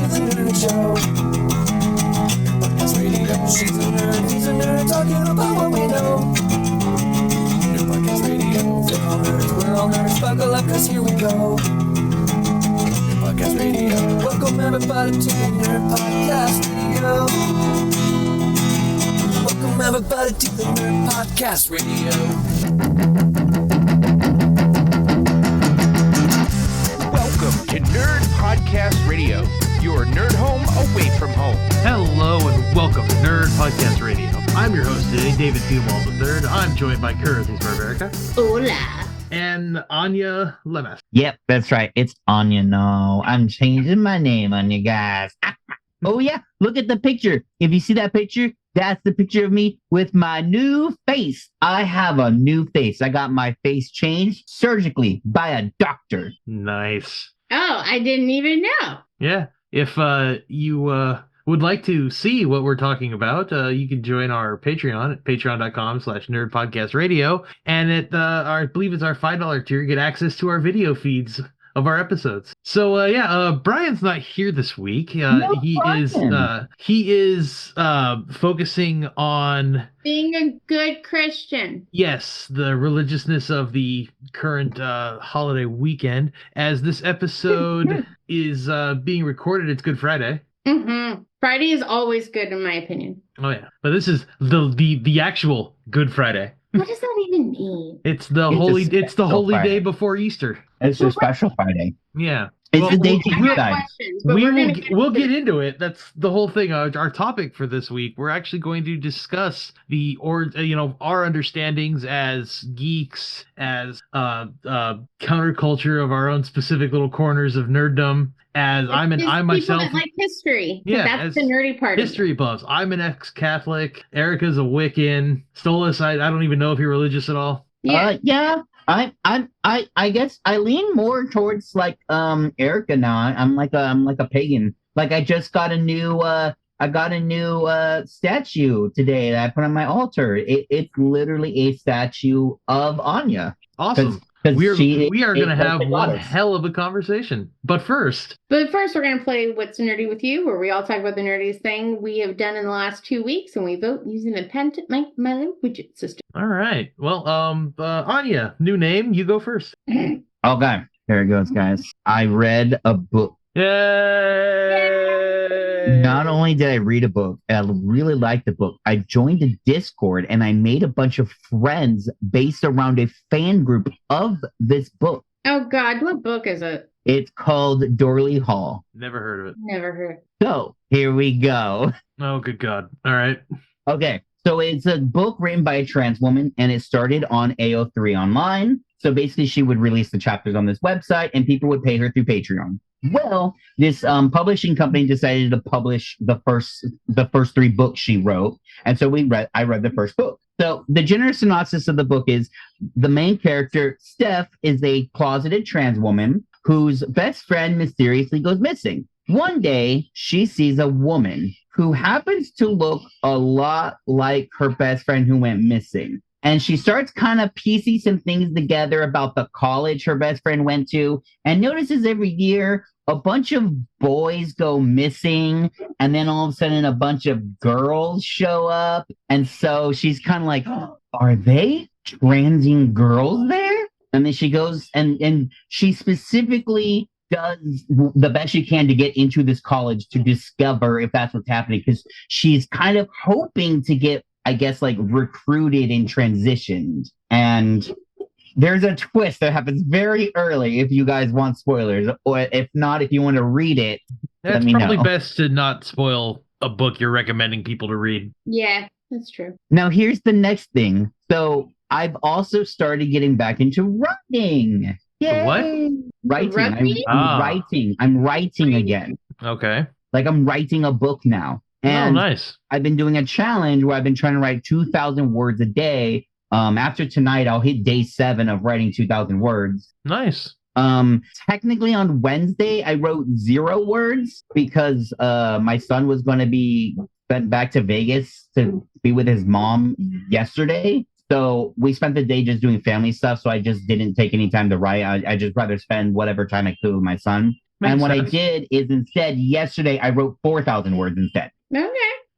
the Nerd Show. Podcast Radio. She's a nerd, he's a nerd, talking about what we know. Nerd Podcast Radio. We're all nerds, buckle up, cause here we go. Nerd Podcast Radio. Welcome everybody to the Nerd Podcast Radio. Welcome everybody to the Nerd Podcast Radio. Welcome to Nerd Podcast Radio, your nerd home away from home. Hello and welcome to Nerd Podcast Radio. I'm your host today, David Theobald III. I'm joined by Curtis Barbarica. Hola. And Anya Lemes. Yep, that's right. It's Anya. No, I'm changing my name on you guys. Oh yeah, look at the picture. If you see that picture, that's the picture of me with my new face. I have a new face. I got my face changed surgically by a doctor. Nice. Oh, I didn't even know. Yeah. If you would like to see what we're talking about, you can join our Patreon at patreon.com/nerdpodcastradio. And at I believe it's our $5 tier, you get access to our video feeds of our episodes. So Brian's not here this week. He is focusing on Being a good Christian. yes, the religiousness of the current holiday weekend. As this episode is being recorded, it's Good Friday. Mm-hmm. Friday is always good, in my opinion. Oh yeah, but this is the actual Good Friday. What does that even mean? It's the It's holy a special holy Friday. day before Easter. It's a special Friday. Yeah. It's Well, the day I Jesus got died. questions, but we'll get into it. That's the whole thing. Our topic for this week. We're actually going to discuss our understandings as geeks, as counterculture of our own specific little corners of nerddom. As I'm People myself that like history. 'Cause Yeah, that's as the nerdy part. history buffs. I'm an ex-Catholic. Erica's a Wiccan. Stolas, I don't even know if you're religious at all. Yeah. I guess I lean more towards like Erica now. I'm like a pagan. Like I just got a new statue today that I put on my altar. It's literally a statue of Anya. Awesome. 'Cause We she are going to is have the one goddess. hell of a conversation. But first, But first, we're going to play What's Nerdy With You, where we all talk about the nerdiest thing we have done in the last 2 weeks, and we vote using the Pentamite widget system. all right. Well, Anya, new name. You go first. Okay, here it goes, guys. I read a book. Yay! Not only did I read a book, I really liked the book. I joined a Discord and I made a bunch of friends based around a fan group of this book. Oh, God, what book is it? It's called Dorley Hall. Never heard of it. Never heard. So here we go. Oh, good God. All right. Okay, so it's a book written by a trans woman and it started on AO3 Online. So basically she would release the chapters on this website and people would pay her through Patreon. Well, this publishing company decided to publish the first 3 books she wrote, and so I read the first book. So the general synopsis of the book is the main character, Steph, is a closeted trans woman whose best friend mysteriously goes missing. One day, she sees a woman who happens to look a lot like her best friend who went missing. And she starts kind of piecing some things together about the college her best friend went to and notices every year a bunch of boys go missing and then all of a sudden a bunch of girls show up. And so she's kind of like, are they transing girls there? And then she goes and she specifically does the best she can to get into this college to discover if that's what's happening because she's kind of hoping to get, I guess, like recruited and transitioned. And there's a twist that happens very early if you guys want spoilers, or if not, if you want to read it, let It's me probably know. best to not spoil a book you're recommending people to read. Yeah, that's true. Now, here's the next thing. So I've also started getting back into writing. Yay! What? Writing. Rugby? I'm writing again. Okay. Like I'm writing a book now. And oh, nice. I've been doing a challenge where I've been trying to write 2,000 words a day. After tonight, I'll hit day 7 of writing 2,000 words. Nice. Technically on Wednesday, I wrote 0 words because my son was going to be sent back to Vegas to be with his mom yesterday. So we spent the day just doing family stuff. So I just didn't take any time to write. I just rather spend whatever time I could with my son. And what I sense. did is instead, yesterday, I wrote 4,000 words instead. Okay.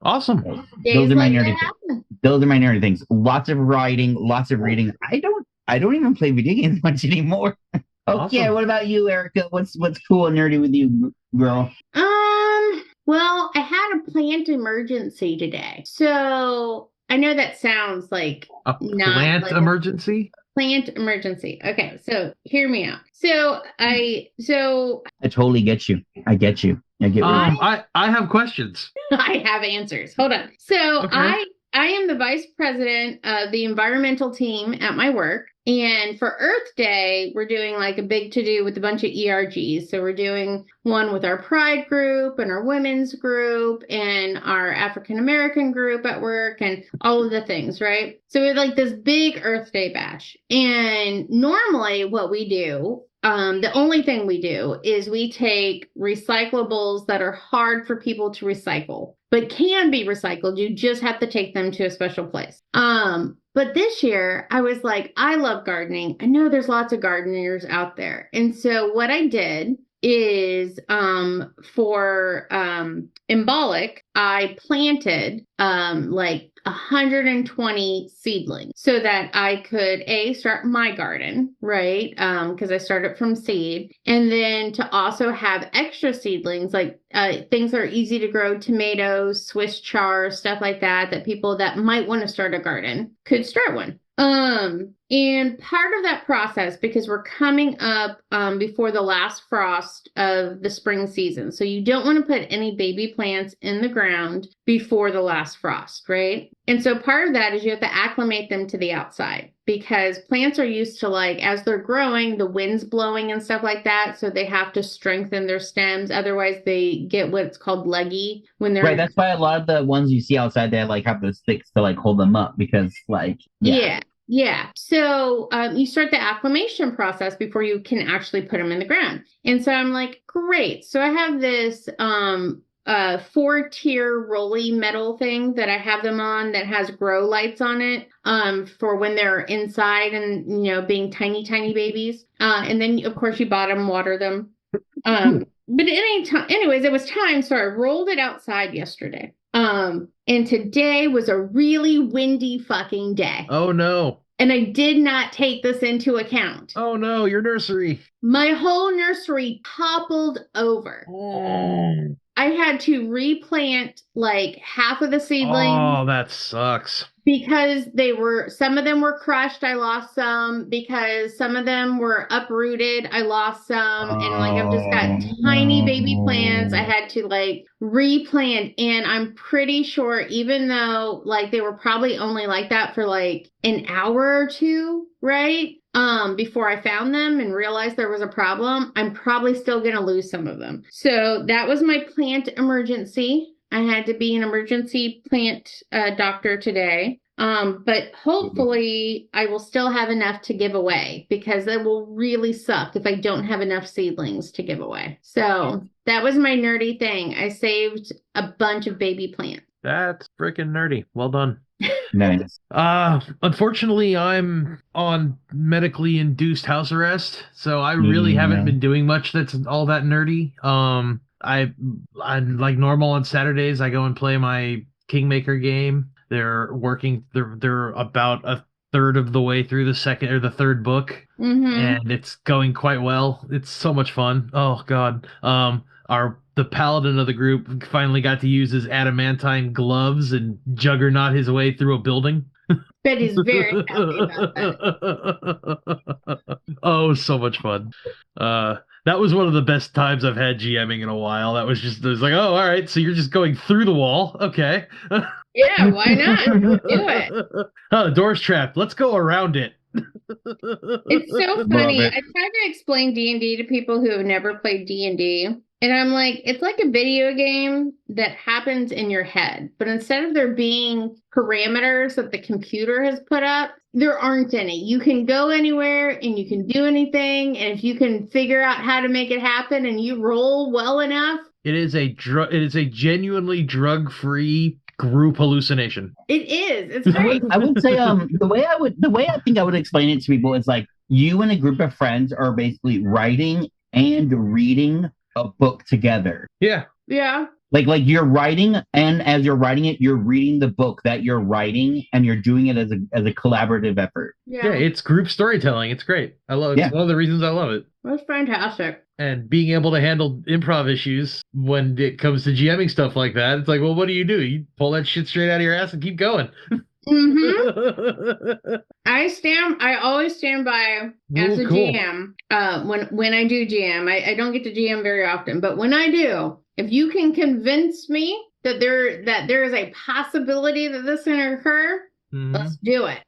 Awesome. Days Those are my like nerdy that happen. Those are my nerdy things. Lots of writing, lots of reading. I don't even play video games much anymore. Okay, Awesome. what about you, Erica? What's cool and nerdy with you, girl? Well, I had a plant emergency today. So I know that sounds like A not plant like a emergency? plant emergency. Okay, so hear me out. So I totally get you. I get you. I get what you I have questions. I have answers. Hold on. So Okay. I am the vice president of the environmental team at my work. And for Earth Day, we're doing like a big to-do with a bunch of ERGs. So we're doing one with our Pride group and our women's group and our African American group at work and all of the things, right? So it's like this big Earth Day bash. And normally what we do, the only thing we do is we take recyclables that are hard for people to recycle, but can be recycled. You just have to take them to a special place. But this year I was like, I love gardening. I know there's lots of gardeners out there. And so what I did is for Embolic, I planted like 120 seedlings so that I could start my garden, right? Because I started from seed, and then to also have extra seedlings like things that are easy to grow, tomatoes, Swiss chard, stuff like that, that people that might want to start a garden could start one. And part of that process, because we're coming up before the last frost of the spring season, so you don't want to put any baby plants in the ground before the last frost, right? And so part of that is you have to acclimate them to the outside, because plants are used to, like, as they're growing, the wind's blowing and stuff like that, so they have to strengthen their stems. Otherwise, they get what's called leggy when they're Right, that's why a lot of the ones you see outside, they like have those sticks to like hold them up because like Yeah. So you start the acclimation process before you can actually put them in the ground. And so I'm like, great. So I have this 4-tier rolly metal thing that I have them on that has grow lights on it for when they're inside and, you know, being tiny, tiny babies. And then, of course, you bottom water them. But anyways, it was time. So I rolled it outside yesterday. And today was a really windy fucking day. Oh no. And I did not take this into account. Oh no, your nursery. My whole nursery toppled over. Oh, I had to replant like half of the seedlings that sucks. because some of them were crushed. I lost some because some of them were uprooted. I lost some. And like, I've just got tiny baby plants. I had to like replant. And I'm pretty sure, even though like they were probably only like that for like an hour or two, right? Before I found them and realized there was a problem, I'm probably still going to lose some of them. So that was my plant emergency. I had to be an emergency plant doctor today. But hopefully I will still have enough to give away, because it will really suck if I don't have enough seedlings to give away. So that was my nerdy thing. I saved a bunch of baby plants. That's freaking nerdy. Well done. Nice. Unfortunately, I'm on medically induced house arrest, so I really haven't been doing much that's all that nerdy. I like normal on Saturdays, I go and play my Kingmaker game. They're about a third of the way through the second or the third book, and it's going quite well. It's so much fun. Oh God. The paladin of the group finally got to use his adamantine gloves and juggernaut his way through a building. Bet he's very happy about that. Oh, so much fun. That was one of the best times I've had GMing in a while. It was like, oh, all right, so you're just going through the wall. Okay. Yeah, why not? Do it. Oh, the door's trapped. Let's go around it. It's so funny. I try to explain D&D to people who have never played D&D. And I'm like, it's like a video game that happens in your head. But instead of there being parameters that the computer has put up, there aren't any. You can go anywhere and you can do anything. And if you can figure out how to make it happen and you roll well enough. It is a genuinely drug-free group hallucination. It is. It's great. I would say the way I think I would explain it to people is like you and a group of friends are basically writing and reading a book together. Yeah. Yeah. Like you're writing, and as you're writing it, you're reading the book that you're writing, and you're doing it as a collaborative effort. Yeah, it's group storytelling. It's great. I love it. Yeah. It's one of the reasons I love it. That's fantastic. And being able to handle improv issues when it comes to GMing stuff like that, it's like, well, what do? You pull that shit straight out of your ass and keep going. Mm-hmm. I always stand by as Ooh, a cool. GM. When I do GM, I don't get to GM very often, but when I do, if you can convince me that there is a possibility that this can occur, Mhm. let's do it.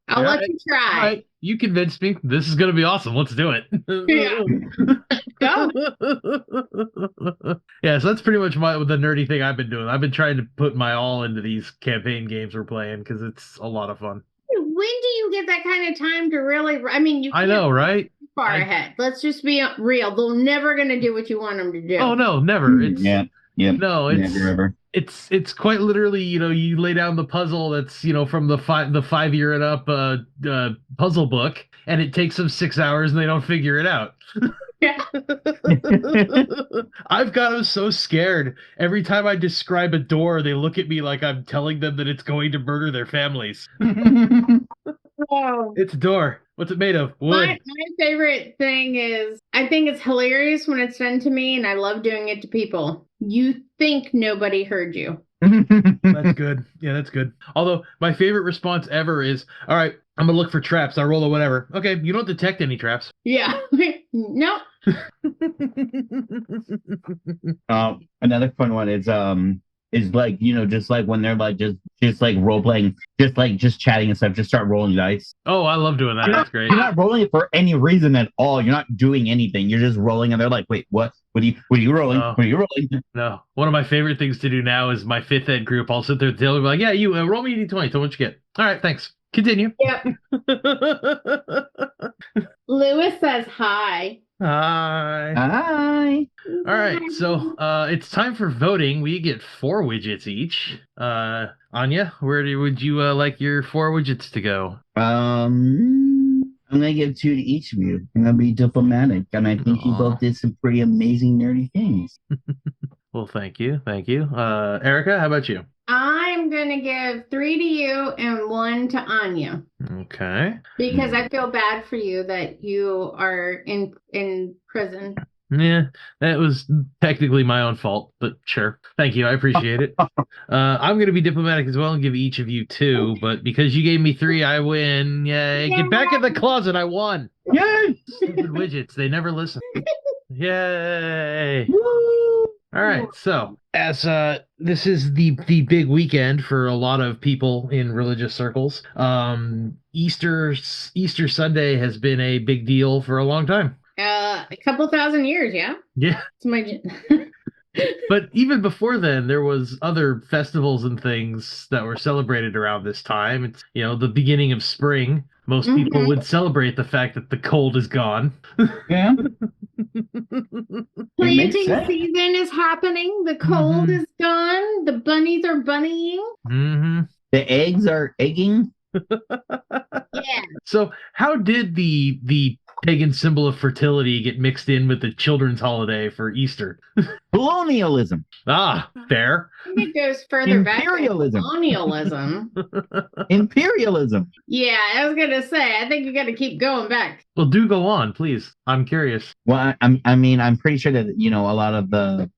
I'll Yeah, let you try. All right, you convinced me. This is going to be awesome. Let's do it. Yeah. Go. Yeah, so that's pretty much the nerdy thing I've been doing. I've been trying to put my all into these campaign games we're playing because it's a lot of fun. When do you get that kind of time to really? I mean, you I can't know, right? be far ahead. Let's just be real. They're never going to do what you want them to do. Oh no, never. It's Yeah. no, it's Never ever. it's quite literally, you lay down the puzzle that's, from the 5-year and up puzzle book, and it takes them 6 hours and they don't figure it out. Yeah. I've got them so scared. Every time I describe a door, they look at me like I'm telling them that it's going to murder their families. Oh. It's a door. What's it made of? Wood. My favorite thing is, I think it's hilarious when it's done to me, and I love doing it to people. You think nobody heard you. That's good. Yeah, that's good. Although my favorite response ever is, all right, I'm gonna look for traps. I roll a whatever. Okay, you don't detect any traps. Yeah. No. Another fun one is like, just like when they're like just like role playing, just chatting and stuff, just start rolling dice. Oh, I love doing that. You're That's not, great. you're not rolling it for any reason at all. You're not doing anything. You're just rolling, and they're like, "Wait, what? What are you rolling? Oh. What are you rolling?" No, one of my favorite things to do now is my 5th ed group. I'll sit there and tell them, like, yeah, you roll me a d20. Tell me what you get. All right, thanks. Continue. Yep. Lewis says hi. Hi. Hi. All right, so it's time for voting. We get 4 widgets each. Anya, would you like your 4 widgets to go? I'm gonna give 2 to each of you. I'm gonna be diplomatic, and I think you Aw. both did some pretty amazing nerdy things. Well, thank you. Erica, how about you? I'm going to give 3 to you and 1 to Anya. Okay. Because I feel bad for you that you are in prison. Yeah, that was technically my own fault, but sure. Thank you. I appreciate it. I'm going to be diplomatic as well and give each of you 2, but because you gave me 3, I win. Yay. Get back in the closet. I won. Yay! Stupid widgets. They never listen. Yay. Woo! All right. So, as this is the big weekend for a lot of people in religious circles, Easter Sunday has been a big deal for a long time. A couple thousand years, yeah? Yeah. It's my... But even before then, there was other festivals and things that were celebrated around this time. It's, the beginning of spring. Most people would celebrate the fact that the cold is gone. Yeah. Planting sense. season is happening. The cold is gone. The bunnies are bunnying. Mm-hmm. The eggs are egging. Yeah. So how did the pagan symbol of fertility get mixed in with the children's holiday for Easter? Colonialism. Ah, fair. I think it goes further back. Imperialism. Colonialism. Imperialism. Yeah, I was gonna say. I think you got to keep going back. Well, do go on, please. I'm curious. Well, I'm pretty sure that a lot of the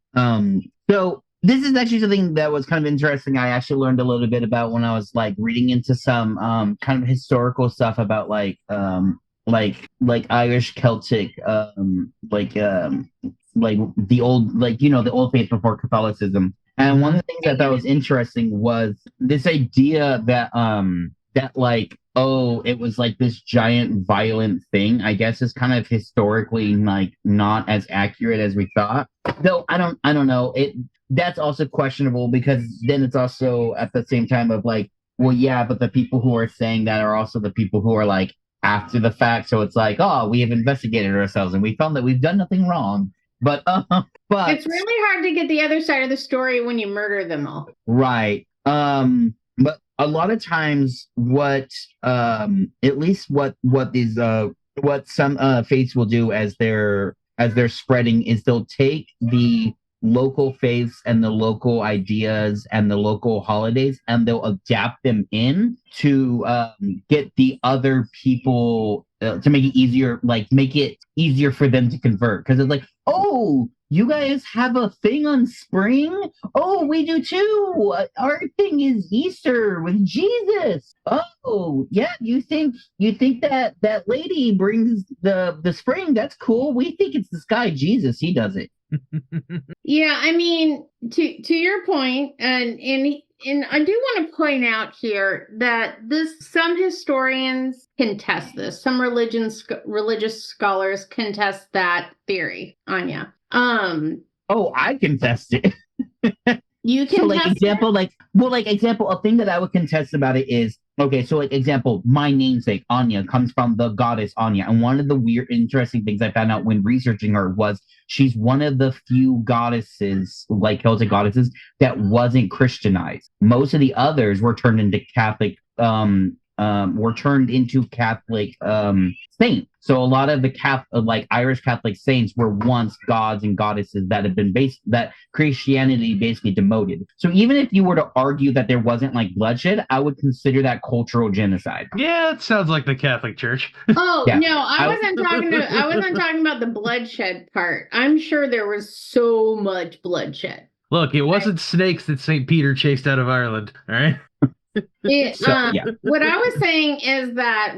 So this is actually something that was kind of interesting. I actually learned a little bit about when I was like reading into some kind of historical stuff about like Irish Celtic like the old the old faith before Catholicism. And one of the things that I thought was interesting was this idea that it was like this giant violent thing, I guess, is kind of historically like not as accurate as we thought. Though I don't know. That's also questionable, because then it's also at the same time of like, well, yeah, but the people who are saying that are also the people who are like after the fact. So it's like, oh, we have investigated ourselves and we found that we've done nothing wrong. But It's really hard to get the other side of the story when you murder them all. right. But a lot of times what at least what some faiths will do as their as they're spreading is they'll take the local faiths and the local ideas and the local holidays and they'll adapt them in to get the other people to make it easier, like make it easier for them to convert. Because it's like, oh, you guys have a thing on spring? Oh, we do too. Our thing is Easter with Jesus. Oh, yeah, you think that lady brings the spring? That's cool. We think it's this guy Jesus. He does it. Yeah, I mean, to your point, and I do want to point out here that some historians contest this. Some religious scholars contest that theory, Anya. Oh, I contest it. You can so like example, a thing that I would contest about it is, okay, so like example, my namesake Anya comes from the goddess Anya, and one of the weird interesting things I found out when researching her was she's one of the few goddesses, like Celtic goddesses, that wasn't Christianized. Most of the others were turned into Catholic saints. So a lot of the like Irish Catholic saints were once gods and goddesses that have been that Christianity basically demoted. So even if you were to argue that there wasn't like bloodshed, I would consider that cultural genocide. Yeah, it sounds like the Catholic Church. Oh, yeah. No, I wasn't talking about the bloodshed part. I'm sure there was so much bloodshed. Look, it wasn't snakes that St. Peter chased out of Ireland, all right? What I was saying is that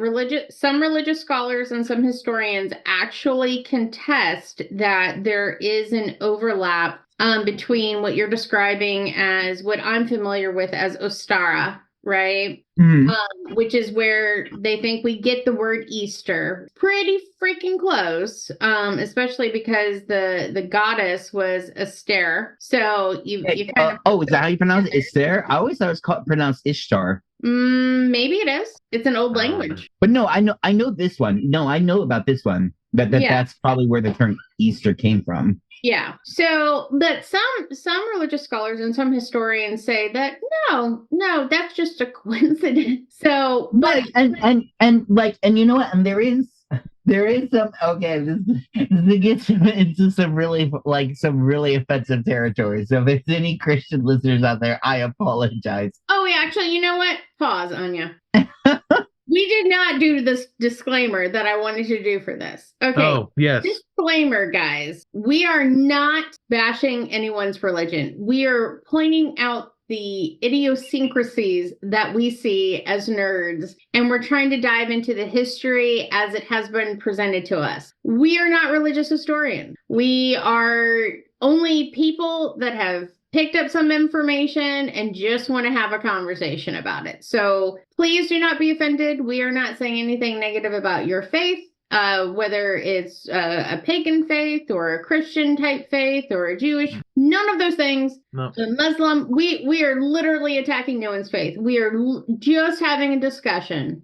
some religious scholars and some historians actually contest that there is an overlap between what you're describing as what I'm familiar with as Ostara, right? Mm-hmm. Which is where they think we get the word Easter. Pretty freaking close, especially because the goddess was Esther. So you kind of is that how you pronounce it? Esther? I always thought it was pronounced Ishtar. Maybe it is. It's an old language. But no, I know this one. No, I know about this one. That's probably where the term Easter came from. Yeah. So, but some religious scholars and some historians say that no, that's just a coincidence. So, but and you know what? And there is some, okay, this gets into some really offensive territory. So if there's any Christian listeners out there, I apologize. Oh, yeah, actually, you know what? Pause, Anya. We did not do this disclaimer that I wanted to do for this. Okay. Oh, yes. Disclaimer, guys. We are not bashing anyone's religion. We are pointing out the idiosyncrasies that we see as nerds, and we're trying to dive into the history as it has been presented to us. We are not religious historians. We are only people that have picked up some information and just want to have a conversation about it. So please do not be offended. We are not saying anything negative about your faith, whether it's a pagan faith or a Christian type faith or a Jewish, none of those things. No. The Muslim, we are literally attacking no one's faith. We are just having a discussion.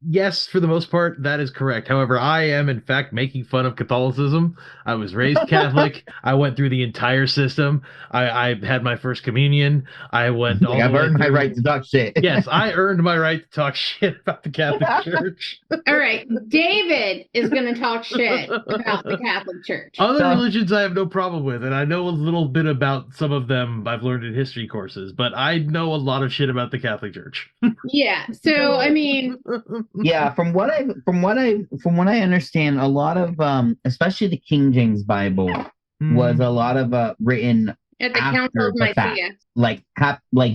Yes, for the most part, that is correct. However, I am, in fact, making fun of Catholicism. I was raised Catholic. I went through the entire system. I had my first communion. I went all I've earned my right to talk shit. Yes, I earned my right to talk shit about the Catholic Church. All right, David is going to talk shit about the Catholic Church. Other religions I have no problem with, and I know a little bit about some of them I've learned in history courses, but I know a lot of shit about the Catholic Church. Yeah, so, I mean... Yeah, from what I understand, a lot of especially the King James Bible was a lot of written at the Council of Nicaea.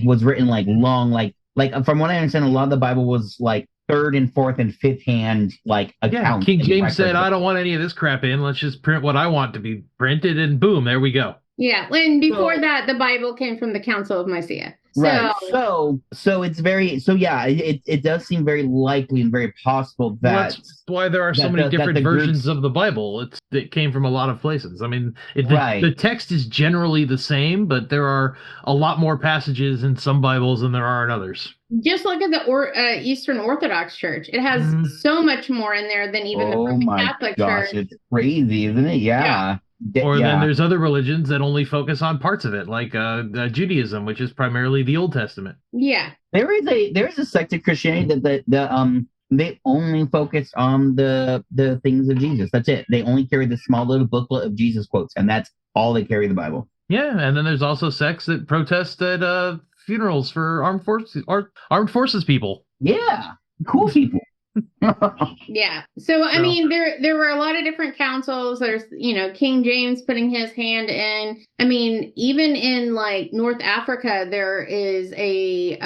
Was written like long, like from what I understand, a lot of the Bible was like third and fourth and fifth hand accounts. Yeah, King James said, "I don't want any of this crap in. Let's just print what I want to be printed, and boom, there we go." Yeah, and before that, the Bible came from the Council of Nicaea. Right. So it's it does seem very likely and very possible that that's why there are so many different versions of the Bible. It came from a lot of places. I mean, the text is generally the same, but there are a lot more passages in some Bibles than there are in others. Just look at the Eastern Orthodox Church. It has so much more in there than even the Roman Catholic Church. It's crazy, isn't it? Yeah. Or then there's other religions that only focus on parts of it, like Judaism, which is primarily the Old Testament. Yeah. There is a sect of Christianity that they only focus on the things of Jesus. That's it. They only carry the small little booklet of Jesus quotes, and that's all they carry the Bible. Yeah, and then there's also sects that protest at funerals for armed forces people. Yeah, cool people. Yeah. So I So- mean, there were a lot of different councils. There's, King James putting his hand in. I mean, even in like North Africa, there is a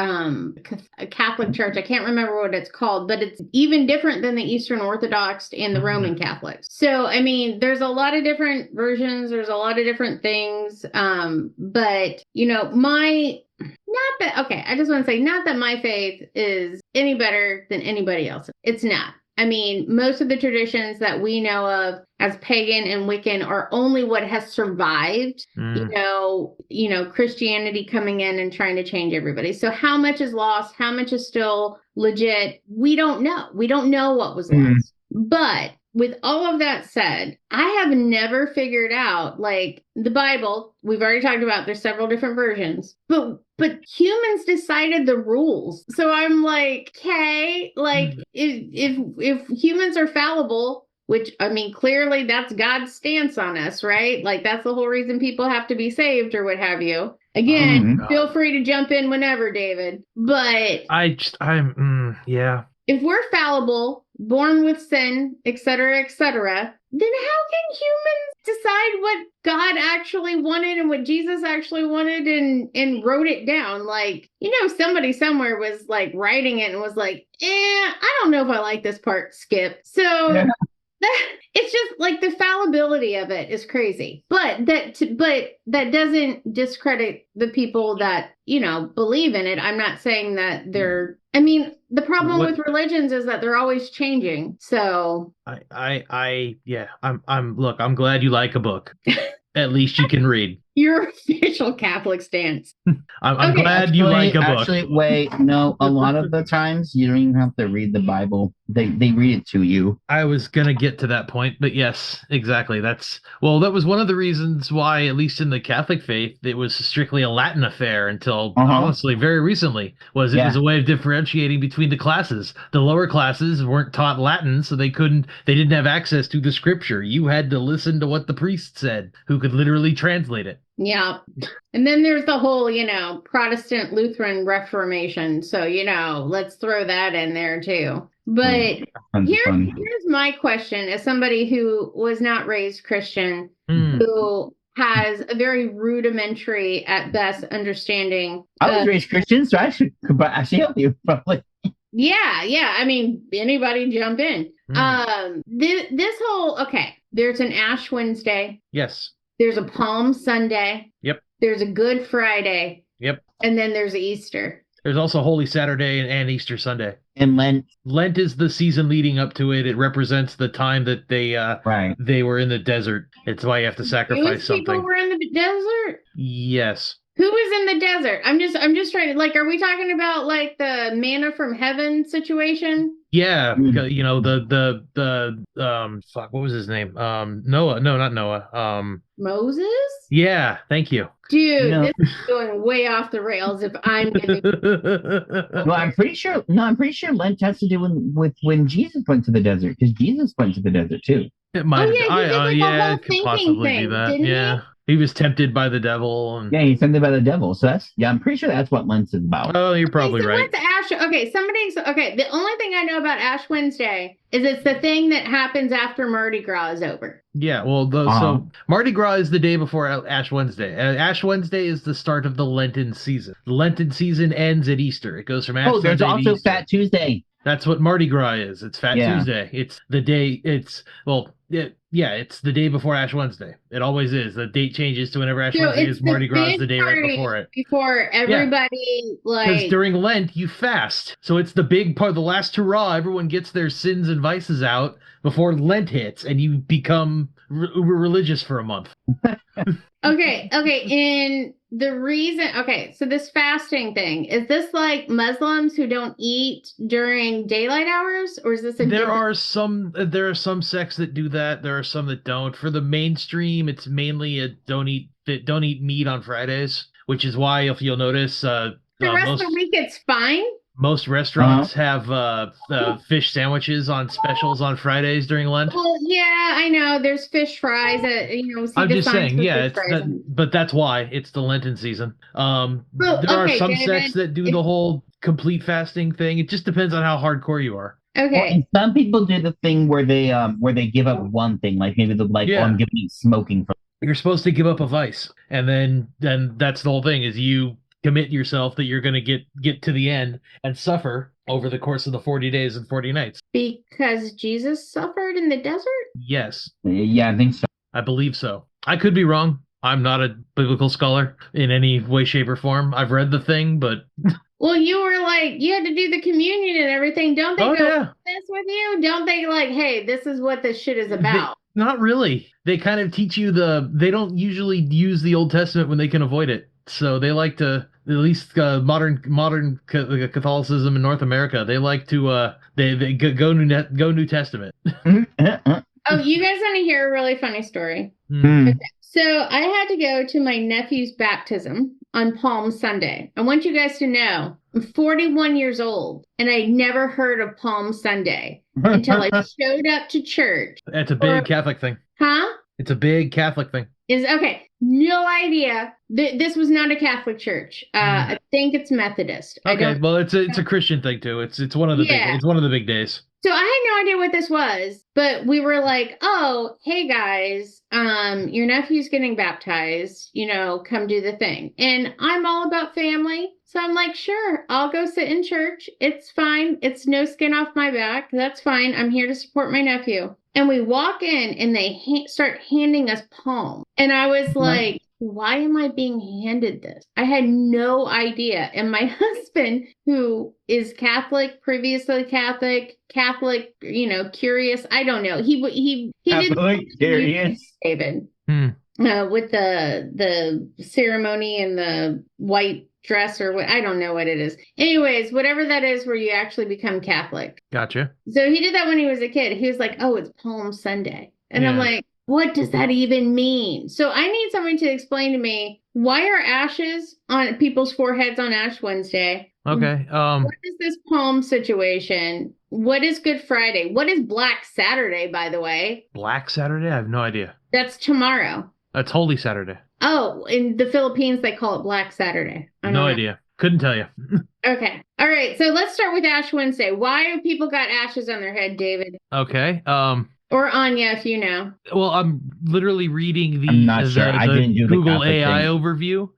Catholic church. I can't remember what it's called, but it's even different than the Eastern Orthodox and the Roman Catholics. So I mean, there's a lot of different versions. There's a lot of different things. But I just want to say, not that my faith is any better than anybody else. It's not. I mean, most of the traditions that we know of as pagan and Wiccan are only what has survived, Christianity coming in and trying to change everybody. So how much is lost? How much is still legit? We don't know. We don't know what was lost. But with all of that said, I have never figured out, like, the Bible, we've already talked about, there's several different versions, but humans decided the rules. So I'm like, okay, like, if humans are fallible, which, I mean, clearly that's God's stance on us, right? Like, that's the whole reason people have to be saved or what have you. Again, feel free to jump in whenever, David. But yeah. if we're fallible, born with sin, etc., then how can humans decide what God actually wanted and what Jesus actually wanted and wrote it down? Like, somebody somewhere was like writing it and was like, I don't know if I like this part, skip. So it's just like the fallibility of it is crazy. But that doesn't discredit the people that, believe in it. I'm not saying that they're, I mean, the problem with religions is that they're always changing. So I'm glad you like a book. At least you can read. Your official Catholic stance. I'm glad you like a book. Actually, wait, no, a lot of the times you don't even have to read the Bible. They read it to you. I was going to get to that point, but yes, exactly. That was one of the reasons why, at least in the Catholic faith, it was strictly a Latin affair until, honestly, very recently. It was a way of differentiating between the classes. The lower classes weren't taught Latin, so they didn't have access to the scripture. You had to listen to what the priest said, who could literally translate it. Yeah. And then there's the whole, Protestant Lutheran Reformation. So, let's throw that in there too. But here's my question as somebody who was not raised Christian, who has a very rudimentary at best understanding. I was raised Christian, so I could actually help you probably. Yeah. I mean, anybody jump in. This whole, there's an Ash Wednesday. Yes. There's a Palm Sunday. Yep. There's a Good Friday. Yep. And then there's Easter. There's also Holy Saturday and Easter Sunday. And Lent. Lent is the season leading up to it. It represents the time that they were in the desert. It's why you have to sacrifice something. People were in the desert? Yes. Who was in the desert? I'm just trying to, like, are we talking about like the manna from heaven situation? Yeah, fuck, what was his name? Noah. No, not Noah. Moses? Yeah, thank you. Dude, this is going way off the rails if I'm gonna... Well, I'm pretty sure Lent has to do with when Jesus went to the desert, because Jesus went to the desert too. It might he did like a whole it could thinking possibly thing, be that. didn't Yeah. He was tempted by the devil. And... Yeah, he's tempted by the devil. So I'm pretty sure that's what Lent is about. Oh, you're probably right. What's Ash? The only thing I know about Ash Wednesday is it's the thing that happens after Mardi Gras is over. Yeah, well, so Mardi Gras is the day before Ash Wednesday. Ash Wednesday is the start of the Lenten season. The Lenten season ends at Easter. It goes from Ash Sunday there's also to Easter. Fat Tuesday. That's what Mardi Gras is. It's Fat Tuesday. It's the day. It's the day before Ash Wednesday. It always is. The date changes to whenever Ash Wednesday is. Mardi Gras is the day right before it. Before everybody, because during Lent you fast, so it's the big part, the last hurrah. Everyone gets their sins and vices out before Lent hits, and you become uber religious for a month. Okay. And the reason, so this fasting thing, is this like Muslims who don't eat during daylight hours, or is this There are some sects that do that. There are some that don't. For the mainstream, it's mainly don't eat meat on Fridays, which is why, if you'll notice, the rest of the week it's fine. Most restaurants have fish sandwiches on specials on Fridays during Lent. Well, yeah, I know. There's fish fries. See I'm the just signs saying, for yeah, fish it's fries. that, but that's why it's the Lenten season. Well, There are okay, some David, sects that do the whole complete fasting thing. It just depends on how hardcore you are. Well, Okay. and some people do the thing where they give up one thing, like maybe they're like, Yeah. oh, I'm giving up smoking for. You're supposed to give up a vice, and then that's the whole thing is you commit yourself that you're going to get to the end and suffer over the course of the 40 days and 40 nights. Because Jesus suffered in the desert? Yes, Yeah, I think so. I believe so. I could be wrong. I'm not a biblical scholar in any way, shape, or form. I've read the thing, but Well, you were like, you had to do the communion and everything. Don't they oh go yeah, this with you? Don't they like, hey, this is what this shit is about? not really. They kind of teach you they don't usually use the Old Testament when they can avoid it. So they like to, at least modern Catholicism in North America, they like to they go New Testament. Oh, you guys want to hear a really funny story? Hmm. So I had to go to my nephew's baptism on Palm Sunday. I want you guys to know I'm 41 years old and I never heard of Palm Sunday until I showed up to church. It's a big Catholic thing. Huh? It's a big Catholic thing. Is okay. No idea. This was not a Catholic church. I think it's Methodist. I Okay, don't. well, it's a Christian thing too. It's one of the Yeah. it's one of the big days. So I had no idea what this was, but we were like, "Oh, hey guys, your nephew's getting baptized. Come do the thing." And I'm all about family, so I'm like, "Sure, I'll go sit in church. It's fine. It's no skin off my back. That's fine. I'm here to support my nephew." And we walk in, and they start handing us palm, and I was like, why am I being handed this? I had no idea. And my husband, who is Catholic, previously Catholic, curious, I don't know. He did Curious. David Hmm. with the ceremony and the white dress or what, I don't know what it is. Anyways, whatever that is where you actually become Catholic. Gotcha. So he did that when he was a kid. He was like, "Oh, it's Palm Sunday." And I'm Yeah. like, what does that even mean? So I need someone to explain to me, why are ashes on people's foreheads on Ash Wednesday? Okay. What is this palm situation? What is Good Friday? What is Black Saturday, by the way? Black Saturday? I have no idea. That's tomorrow. That's Holy Saturday. Oh, in the Philippines, they call it Black Saturday. I don't No know. idea. Couldn't tell you. Okay. All right. So let's start with Ash Wednesday. Why do people got ashes on their head, David? Okay. Or Anya, if you know. Well, I'm literally reading I'm not sure. I didn't do the Google Catholic AI thing. overview.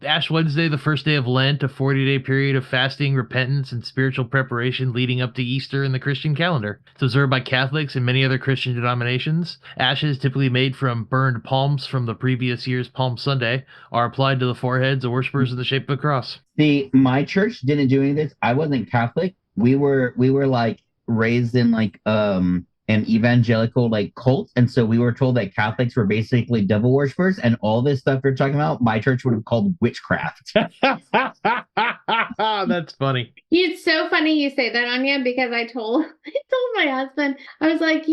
Ash Wednesday, the first day of Lent, a 40-day period of fasting, repentance, and spiritual preparation leading up to Easter in the Christian calendar. It's observed by Catholics and many other Christian denominations. Ashes, typically made from burned palms from the previous year's Palm Sunday, are applied to the foreheads of worshipers in the shape of a cross. See, my church didn't do any of this. I wasn't Catholic. We were like raised in like an evangelical like cult, and so we were told that Catholics were basically devil worshippers, and all this stuff you're talking about, my church would have called witchcraft. That's funny. It's so funny you say that, Anya, because I told my husband, I was like,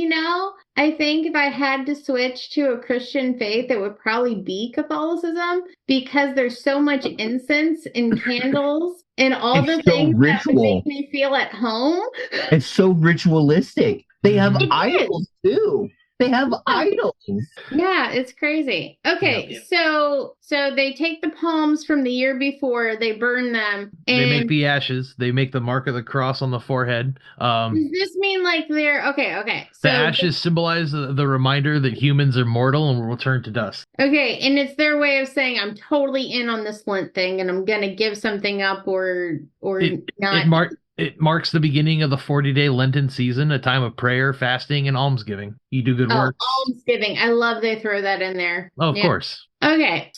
I think if I had to switch to a Christian faith, it would probably be Catholicism, because there's so much incense and candles and all It's the so things that would ritual. make me feel at home. It's so ritualistic. They have It is. idols too. They have idols. Yeah, it's crazy. Okay, Yeah. so they take the palms from the year before, they burn them, They make and the ashes. They make the mark of the cross on the forehead. does this mean like they're okay? So The ashes symbolize the reminder that humans are mortal and will return to dust. okay, and it's their way of saying I'm totally in on this Lent thing, and I'm gonna give something up or not. It marks the beginning of the 40-day Lenten season, a time of prayer, fasting, and almsgiving. You do good work. Almsgiving. I love they throw that in there. Oh, of Yeah. course. Okay.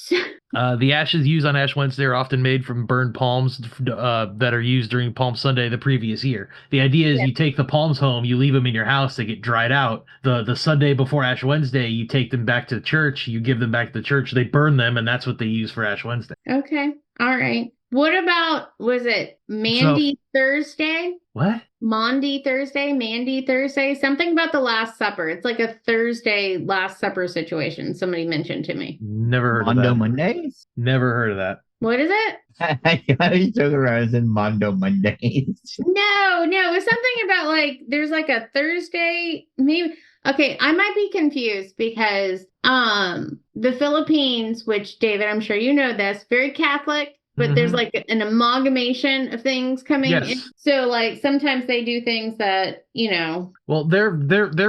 The ashes used on Ash Wednesday are often made from burned palms that are used during Palm Sunday the previous year. The idea is you take the palms home, you leave them in your house, they get dried out. The Sunday before Ash Wednesday, you take them back to the church, you give them back to the church, they burn them, and that's what they use for Ash Wednesday. Okay. All right. What about, was it Mandy Thursday? What? Mandy Thursday? Something about the Last Supper. It's like a Thursday Last Supper situation. Somebody mentioned to me. Never heard of Mondo that. Mondays. Never heard of that. What is it? I was joking around. I said Mondo Mondays. No, it's something about like there's like a Thursday, maybe. Okay, I might be confused because the Philippines, which David, I'm sure you know this, very Catholic, but there's Mhm. like an amalgamation of things coming in. Yes. So like sometimes they do things that, you know. Well, their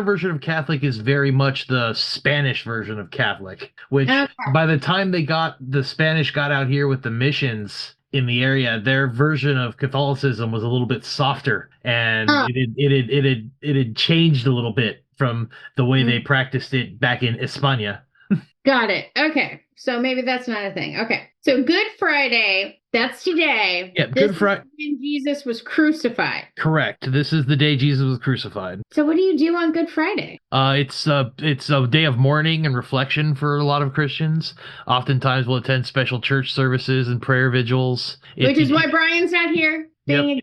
version of Catholic is very much the Spanish version of Catholic, which Okay. by the time the Spanish got out here with the missions in the area, their version of Catholicism was a little bit softer, and Oh. it had changed a little bit from the way Mm. they practiced it back in España. Got it. Okay. So maybe that's not a thing. Okay. So Good Friday, that's today. Yeah, This Good is Friday. when Jesus was crucified. Correct. This is the day Jesus was crucified. So what do you do on Good Friday? It's a day of mourning and reflection for a lot of Christians. Oftentimes, we'll attend special church services and prayer vigils. Which is why Brian's not here. Yep.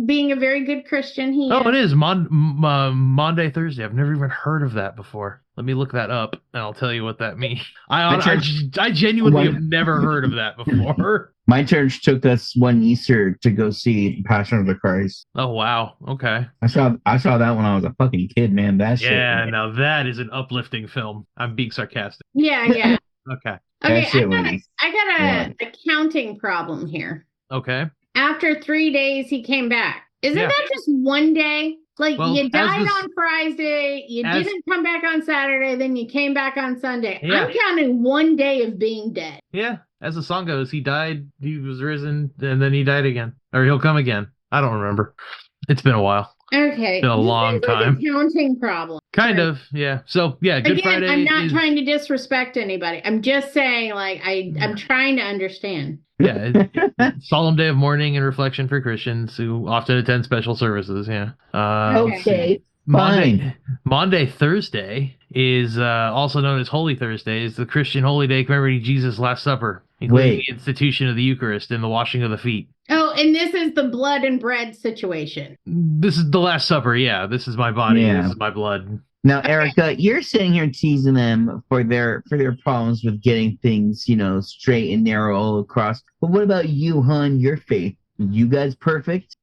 Being a very good Christian, he Oh, is. it is Monday, Thursday. I've never even heard of that before. Let me look that up, and I'll tell you what that means. I genuinely have never heard of that before. My church took us one Easter to go see Passion of the Christ. Oh wow. Okay. I saw that when I was a fucking kid, man. That shit. Yeah. man. Now that is an uplifting film. I'm being sarcastic. Yeah. Okay. Okay, shit I was got a accounting problem here. Okay. After 3 days, he came back. Isn't Yeah. that just one day? Like Well, you as died this- on Friday, you as- didn't come back on Saturday, then you came back on Sunday. Yeah. I'm counting 1 day of being dead. Yeah. As the song goes, he died, he was risen, and then he died again. Or he'll come again. I don't remember. It's been a while. Okay. Been a This long seems like time. a counting problem. Kind of, yeah. So yeah, Good Again, Friday I'm not is trying to disrespect anybody. I'm just saying, like, I'm trying to understand. yeah, solemn day of mourning and reflection for Christians who often attend special services. Yeah. Okay. Maundy Thursday is also known as Holy Thursday. Is the Christian holy day commemorating Jesus' Last Supper, including Wait. the institution of the Eucharist and the washing of the feet. Oh, and this is the blood and bread situation. This is the Last Supper. Yeah, this is my body. Yeah. This is my blood. Now, Erica, you're sitting here teasing them for their problems with getting things, straight and narrow all across. But what about you, hon? Your faith? You guys perfect?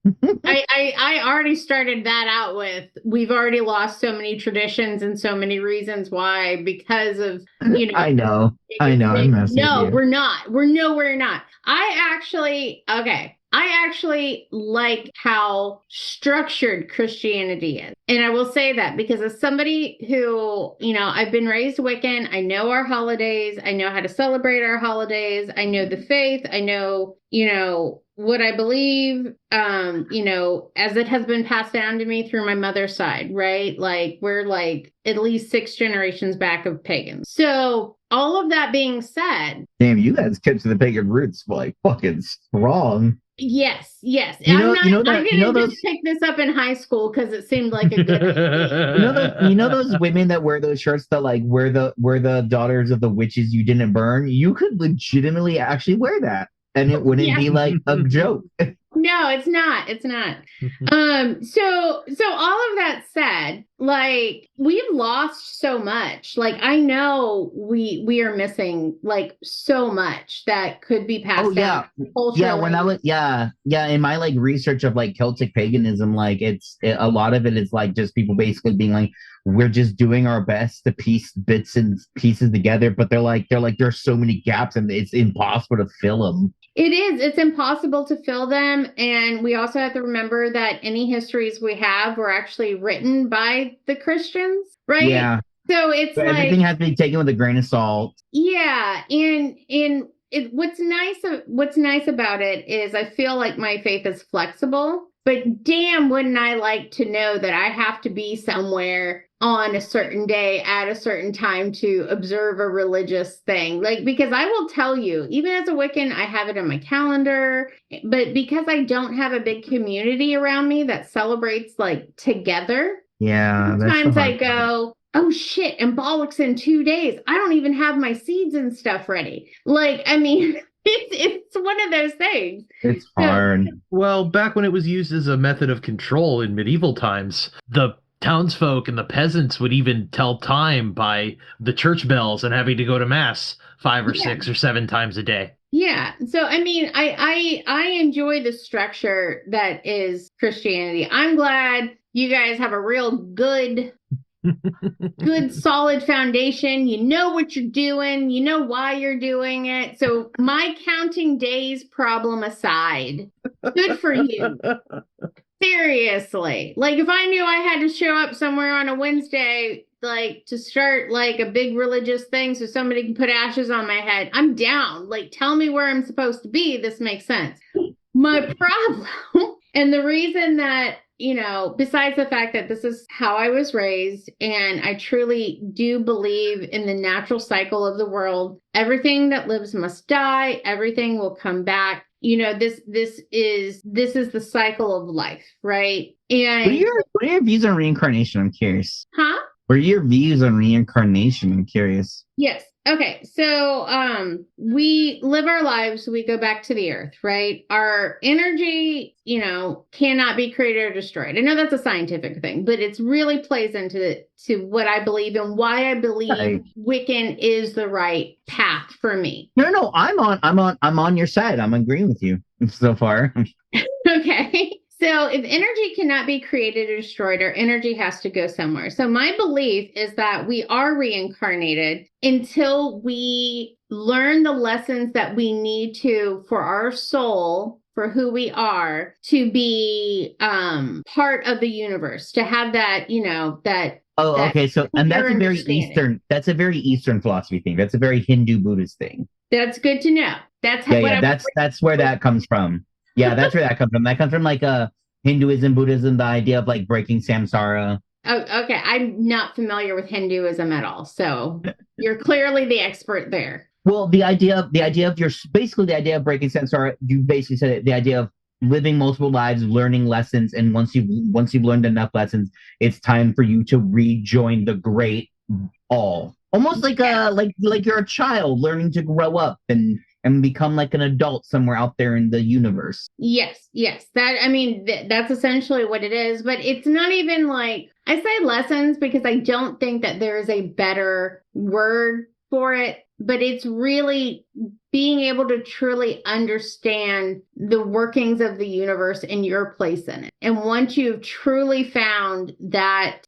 I already started that out with we've already lost so many traditions and so many reasons why because of I know. I'm messing with No, you. we're not. We're nowhere not. I actually like how structured Christianity is. And I will say that because as somebody who, I've been raised Wiccan, I know our holidays, I know how to celebrate our holidays, I know the faith, I know, what I believe, as it has been passed down to me through my mother's side, right? Like we're like at least 6 generations back of pagans. So all of that being said, Damn, you guys kept to the pagan roots like fucking strong. yes. You know- you know that- I'm you know gonna those- just pick this up in high school because it seemed like a good idea. You know those women that wear those shirts that like we're the daughters of the witches you didn't burn? You could legitimately actually wear that. And it wouldn't be like a joke. No, it's not. It's not. So all of that said, like we've lost so much. Like I know we are missing like so much that could be passed down. Yeah, when I was in my like research of like Celtic paganism, like a lot of it is like just people basically being like, we're just doing our best to piece bits and pieces together, but they're like there's so many gaps and it's impossible to fill them. It is. It's impossible to fill them. And we also have to remember that any histories we have were actually written by the Christians, right? Yeah. So it's So like everything has to be taken with a grain of salt. yeah, what's nice about it is I feel like my faith is flexible, but damn wouldn't I like to know that I have to be somewhere on a certain day at a certain time to observe a religious thing. Like, because I will tell you, even as a Wiccan, I have it on my calendar, but because I don't have a big community around me that celebrates like together, Yeah. that's the sometimes I hard part. go, oh shit, Embolics in 2 days. I don't even have my seeds and stuff ready. Like, I mean, it's one of those things. It's hard. Well, back when it was used as a method of control in medieval times, the townsfolk and the peasants would even tell time by the church bells and having to go to mass 5 or Yeah. 6 or 7 times a day. Yeah. So I mean, I enjoy the structure that is Christianity. I'm glad you guys have a real good solid foundation. You know what you're doing, you know why you're doing it. So my counting days problem aside, good for you. Seriously. Like if I knew I had to show up somewhere on a Wednesday, like to start like a big religious thing so somebody can put ashes on my head, I'm down. Like tell me where I'm supposed to be. This makes sense. My problem, and the reason that, you know, besides the fact that this is how I was raised, and I truly do believe in the natural cycle of the world, everything that lives must die, everything will come back. You know, this is the cycle of life, right? And What are your views on reincarnation? I'm curious. huh? What are your views on reincarnation? I'm curious. Yes. Okay. So we live our lives, we go back to the earth, right? Our energy, you know, cannot be created or destroyed. I know that's a scientific thing, but it's really plays into what I believe and why I believe Right. Wiccan is the right path for me. No, I'm on your side. I'm agreeing with you so far. Okay. So if energy cannot be created or destroyed, our energy has to go somewhere. So my belief is that we are reincarnated until we learn the lessons that we need to for our soul, for who we are, to be part of the universe, to have that, you know, that. Oh, that okay. So, and that's clear a very understanding. That's a very Eastern philosophy thing. That's a very Hindu Buddhist thing. That's good to know. That's Yeah, what yeah. I'm. That's where that comes from. Yeah, that's where that comes from. That comes from like Hinduism, Buddhism, the idea of like breaking samsara. Oh, okay. I'm not familiar with Hinduism at all. So you're clearly the expert there. Well, the idea of basically the idea of breaking samsara. You basically said it, the idea of living multiple lives, learning lessons, and once you've learned enough lessons, it's time for you to rejoin the great all. Almost like like you're a child learning to grow up and become like an adult somewhere out there in the universe. Yes, yes. That I mean, that's essentially what it is. But it's not even like I say lessons because I don't think that there is a better word for it. But it's really being able to truly understand the workings of the universe and your place in it. And once you've truly found that,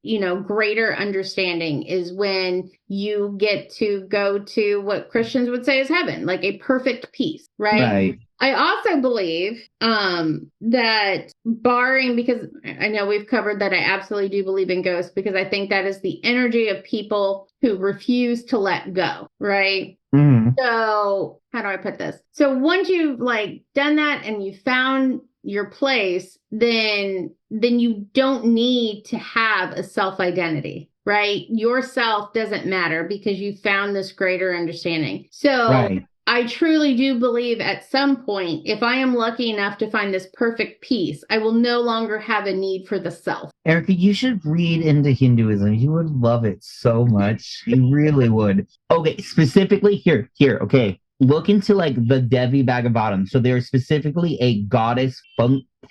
you know, greater understanding is when you get to go to what Christians would say is heaven, like a perfect peace, right? Right. I also believe that barring, because I know we've covered that I absolutely do believe in ghosts because I think that is the energy of people who refuse to let go, right? Mm-hmm. So how do I put this? So once you've like done that and you found your place, then you don't need to have a self-identity, right? Yourself doesn't matter because you found this greater understanding. So Right. I truly do believe at some point, if I am lucky enough to find this perfect peace, I will no longer have a need for the self. Erica, you should read into Hinduism. You would love it so much. You really would. Okay, specifically here. Okay. Look into like the Devi Bhagavatam. So there's specifically a goddess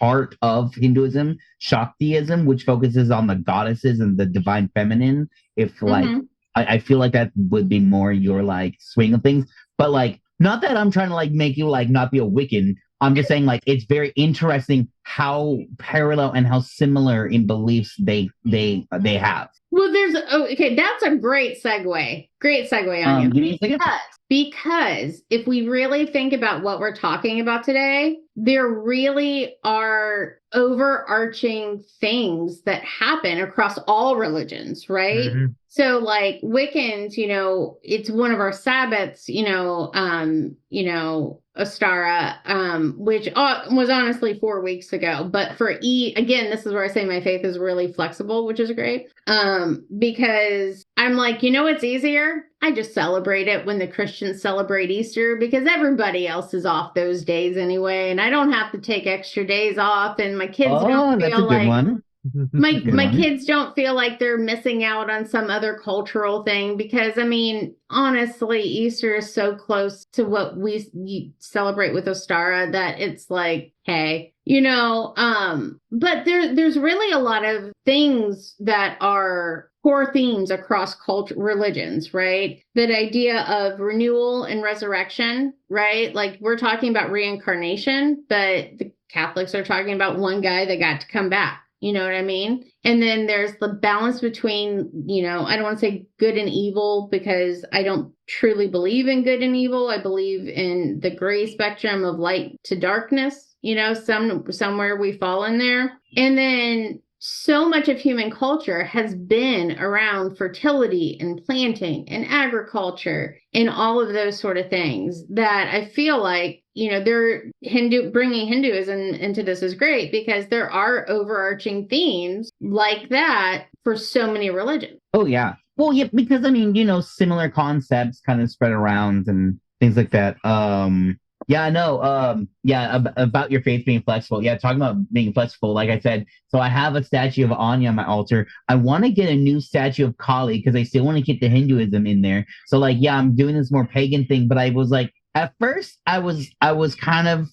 part of Hinduism, Shaktiism, which focuses on the goddesses and the divine feminine. If like, I feel like that would be more your like swing of things. But like, not that I'm trying to like make you like not be a Wiccan. I'm just saying like it's very interesting how parallel and how similar in beliefs they have. Well, okay, that's a great segue. Great segue on you. Give me a second. Because if we really think about what we're talking about today, there really are overarching things that happen across all religions, right? Mm-hmm. So like Wiccans, you know, it's one of our Sabbats, Ostara, which was honestly 4 weeks ago. But for again, this is where I say my faith is really flexible, which is great. Because I'm like, you know what's easier? I just celebrate it when the Christians celebrate Easter because everybody else is off those days anyway. And I don't have to take extra days off. And my kids don't that's feel a good like one. my kids don't feel like they're missing out on some other cultural thing because I mean, honestly, Easter is so close to what we celebrate with Ostara that it's like, hey, you know, but there's really a lot of things that are core themes across religions, right? That idea of renewal and resurrection, right? Like we're talking about reincarnation, but the Catholics are talking about one guy that got to come back. You know what I mean? And then there's the balance between, I don't want to say good and evil because I don't truly believe in good and evil. I believe in the gray spectrum of light to darkness, somewhere we fall in there. And then so much of human culture has been around fertility and planting and agriculture and all of those sort of things that I feel like, they're bringing Hinduism into this is great because there are overarching themes like that for so many religions. Oh, yeah. Well, yeah, because similar concepts kind of spread around and things like that. Yeah, no, about your faith being flexible. Yeah, talking about being flexible, like I said, so I have a statue of Anya on my altar. I want to get a new statue of Kali because I still want to get the Hinduism in there. So I'm doing this more pagan thing, but I was like, at first I kind of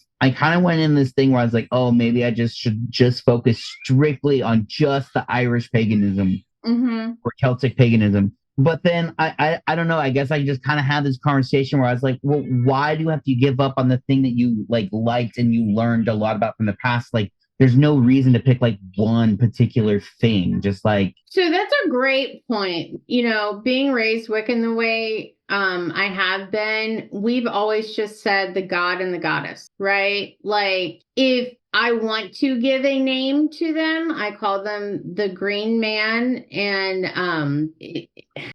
went in this thing where I was like, oh, maybe I should focus strictly on just the Irish paganism or Celtic paganism. But then I don't know. I guess I just kind of had this conversation where I was like, well, why do you have to give up on the thing that you liked and you learned a lot about from the past? Like, there's no reason to pick one particular thing. Just so that's a great point. Being raised Wiccan the way I have been, we've always just said the god and the goddess, right? Like if I want to give a name to them, I call them the Green Man. And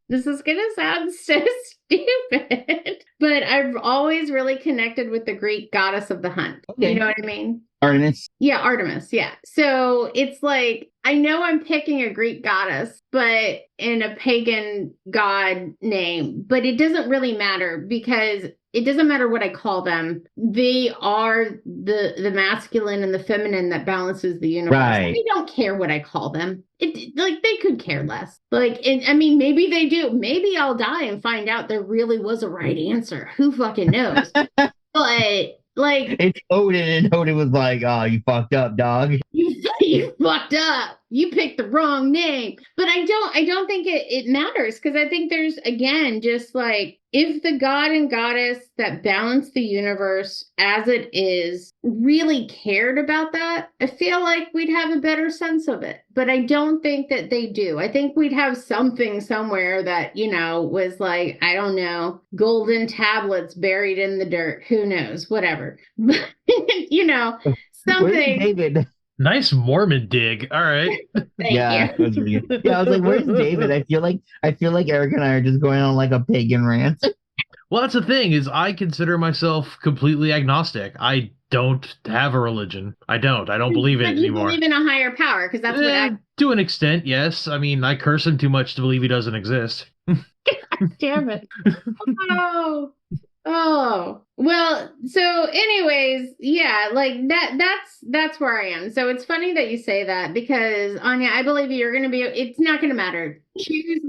this is going to sound so stupid, but I've always really connected with the Greek goddess of the hunt. Okay. You know what I mean? Artemis. Yeah, Artemis. Yeah. So it's like, I know I'm picking a Greek goddess, but in a pagan god name, but it doesn't really matter because it doesn't matter what I call them. They are the masculine and the feminine that balances the universe. Right. I don't care what I call them. They could care less. Maybe they do. Maybe I'll die and find out there really was a right answer. Who fucking knows? But it's Odin, and Odin was like, "Oh, you fucked up, dog. You fucked up. You picked the wrong name." But I don't think it matters because I think there's, again, just if the god and goddess that balance the universe as it is really cared about that, I feel like we'd have a better sense of it. But I don't think that they do. I think we'd have something somewhere that, was I don't know, golden tablets buried in the dirt. Who knows? Whatever. Something. Where's David? Nice Mormon dig. All right. Yeah, I was like, "Where's David?" I feel like Eric and I are just going on a pagan rant. Well, that's the thing is I consider myself completely agnostic. I don't have a religion. I don't believe it anymore. You believe in a higher power because that's what to an extent, yes. I mean, I curse him too much to believe he doesn't exist. God damn it. Oh, well, so anyways, yeah, that's where I am. So it's funny that you say that because Anya, I believe it's not going to matter. Choose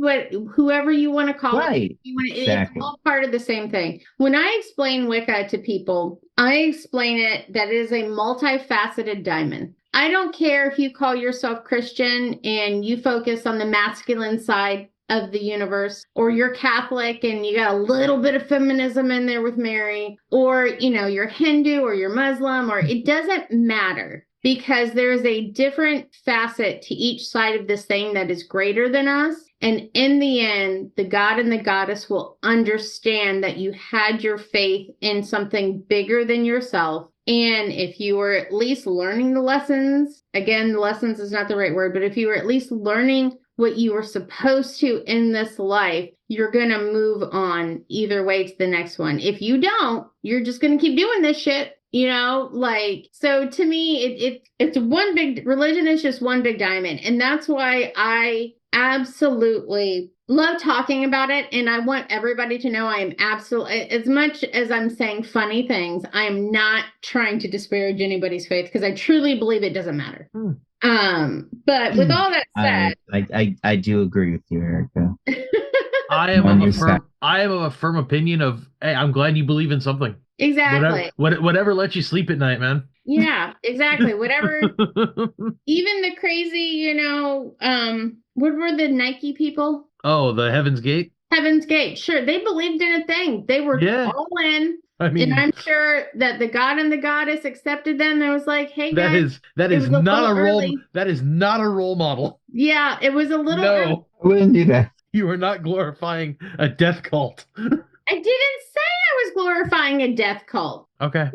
whoever you want to call it. Exactly. It's all part of the same thing. When I explain Wicca to people, I explain it that it is a multifaceted diamond. I don't care if you call yourself Christian and you focus on the masculine side of the universe, or you're Catholic and you got a little bit of feminism in there with Mary, or you're Hindu or you're Muslim, or it doesn't matter because there is a different facet to each side of this thing that is greater than us. And in the end, the god and the goddess will understand that you had your faith in something bigger than yourself. And if you were at least learning the lessons, again, the lessons is not the right word, but if you were at least learning what you were supposed to in this life, you're going to move on either way to the next one. If you don't, you're just going to keep doing this shit, so to me, it's one big religion is just one big diamond. And that's why I absolutely love talking about it. And I want everybody to know I am absolutely, as much as I'm saying funny things, I am not trying to disparage anybody's faith because I truly believe it doesn't matter. But with all that said, I do agree with you, Erica. I am of a firm opinion of, hey, I'm glad you believe in something. Exactly. Whatever lets you sleep at night, man. Yeah, exactly. Whatever. Even the crazy, what were the Nike people? Oh, the Heaven's Gate? Heaven's Gate. Sure, they believed in a thing. They were Yeah. all in. I And mean, I'm sure that the god and the goddess accepted them. And was like, hey guys, that it is was a not little a role early. that is not a role model. Yeah, it was a little early. No, I wouldn't do that. you are not glorifying a death cult. I didn't say I was glorifying a death cult. Okay.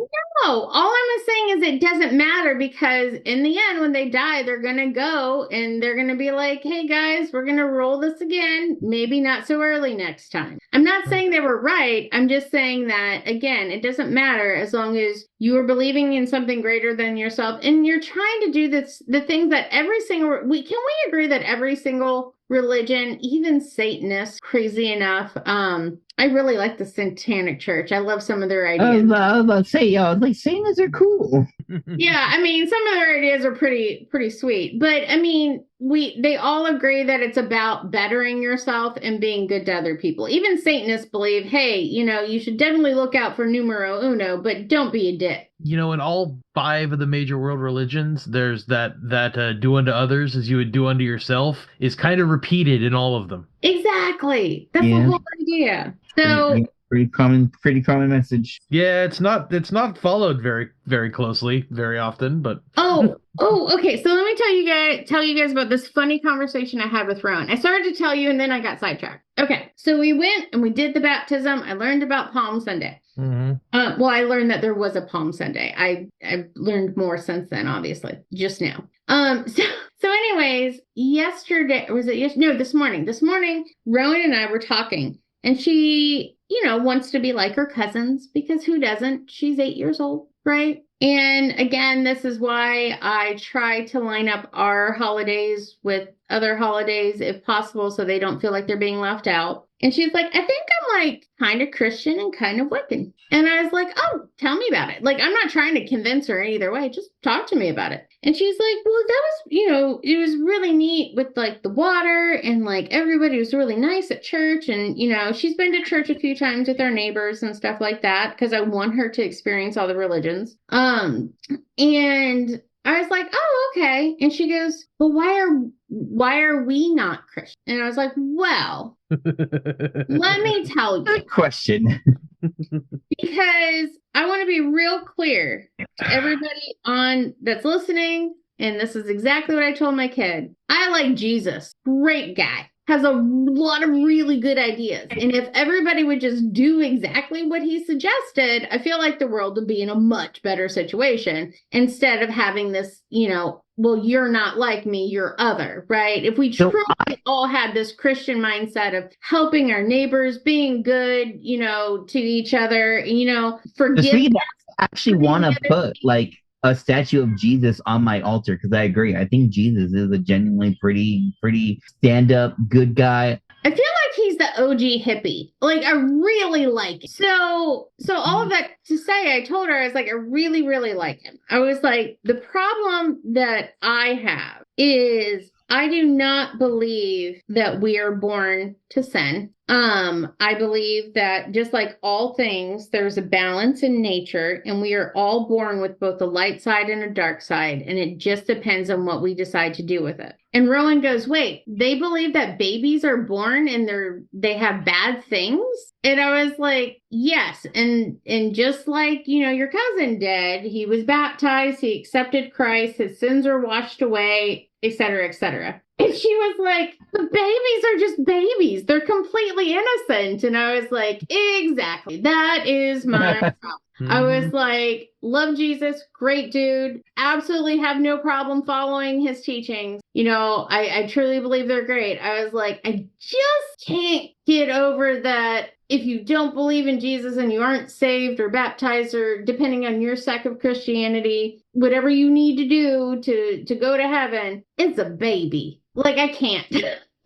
No, all I'm saying is it doesn't matter because in the end, when they die, they're going to go and they're going to be like, hey guys, we're going to roll this again. Maybe not so early next time. I'm not saying they were right. I'm just saying that, again, it doesn't matter as long as you are believing in something greater than yourself and you're trying to do the things that can we agree that every single religion, even Satanists, crazy enough, I really like the Satanic Church. I love some of their ideas. I was about to say, like Satanists are cool. Yeah, I mean, some of their ideas are pretty sweet, but I mean, they all agree that it's about bettering yourself and being good to other people. Even Satanists believe, hey, you should definitely look out for numero uno, but don't be a dick. In all 5 of the major world religions, there's that do unto others as you would do unto yourself is kind of repeated in all of them. Exactly. That's the whole idea. So pretty common message. Yeah, it's not followed very, very closely very often, but okay. So let me tell you guys about this funny conversation I had with Rowan. I started to tell you and then I got sidetracked. Okay, so we went and we did the baptism. I learned about Palm Sunday. Mm-hmm. Well, I learned that there was a Palm Sunday. I've learned more since then, obviously, just now. So anyways, yesterday, or was it yesterday? No, this morning. This morning, Rowan and I were talking, and she, wants to be like her cousins, because who doesn't? She's 8 years old, right? And again, this is why I try to line up our holidays with other holidays if possible, so they don't feel like they're being left out. And she's like, I think I'm like kind of Christian and kind of Wiccan. And I was like, oh, tell me about it. Like, I'm not trying to convince her either way. Just talk to me about it. And she's like, well, that was, it was really neat with like the water and like everybody was really nice at church. And, she's been to church a few times with our neighbors and stuff like that because I want her to experience all the religions. And I was like, oh, okay. And she goes, well, why are we not Christian? And I was like, well, let me tell you. Good question. Because I want to be real clear to everybody that's listening. And this is exactly what I told my kid. I like Jesus. Great guy. Has a lot of really good ideas. And if everybody would just do exactly what he suggested, I feel like the world would be in a much better situation instead of having this, well, you're not like me, you're other, right? If we truly all had this Christian mindset of helping our neighbors, being good, to each other, forgive. I actually want to put like a statue of Jesus on my altar because I agree. I think Jesus is a genuinely pretty stand-up, good guy. I feel like he's the OG hippie. Like, I really like it. So all of that to say, I told her, I was like, I really, really like him. I was like, the problem that I have is I do not believe that we are born to sin. I believe that just like all things, there's a balance in nature, and we are all born with both a light side and a dark side, and it just depends on what we decide to do with it. And Rowan goes, wait, they believe that babies are born and they have bad things? And I was like, yes. And just like, your cousin did, he was baptized, he accepted Christ, his sins are washed away, etc., etc. And she was like, the babies are just babies. They're completely innocent. And I was like, exactly. That is my problem. I was like, love Jesus, great dude. Absolutely have no problem following his teachings. I truly believe they're great. I was like, I just can't get over that. If you don't believe in Jesus and you aren't saved or baptized, or depending on your sect of Christianity, whatever you need to do to go to heaven, it's a baby. Like, I can't.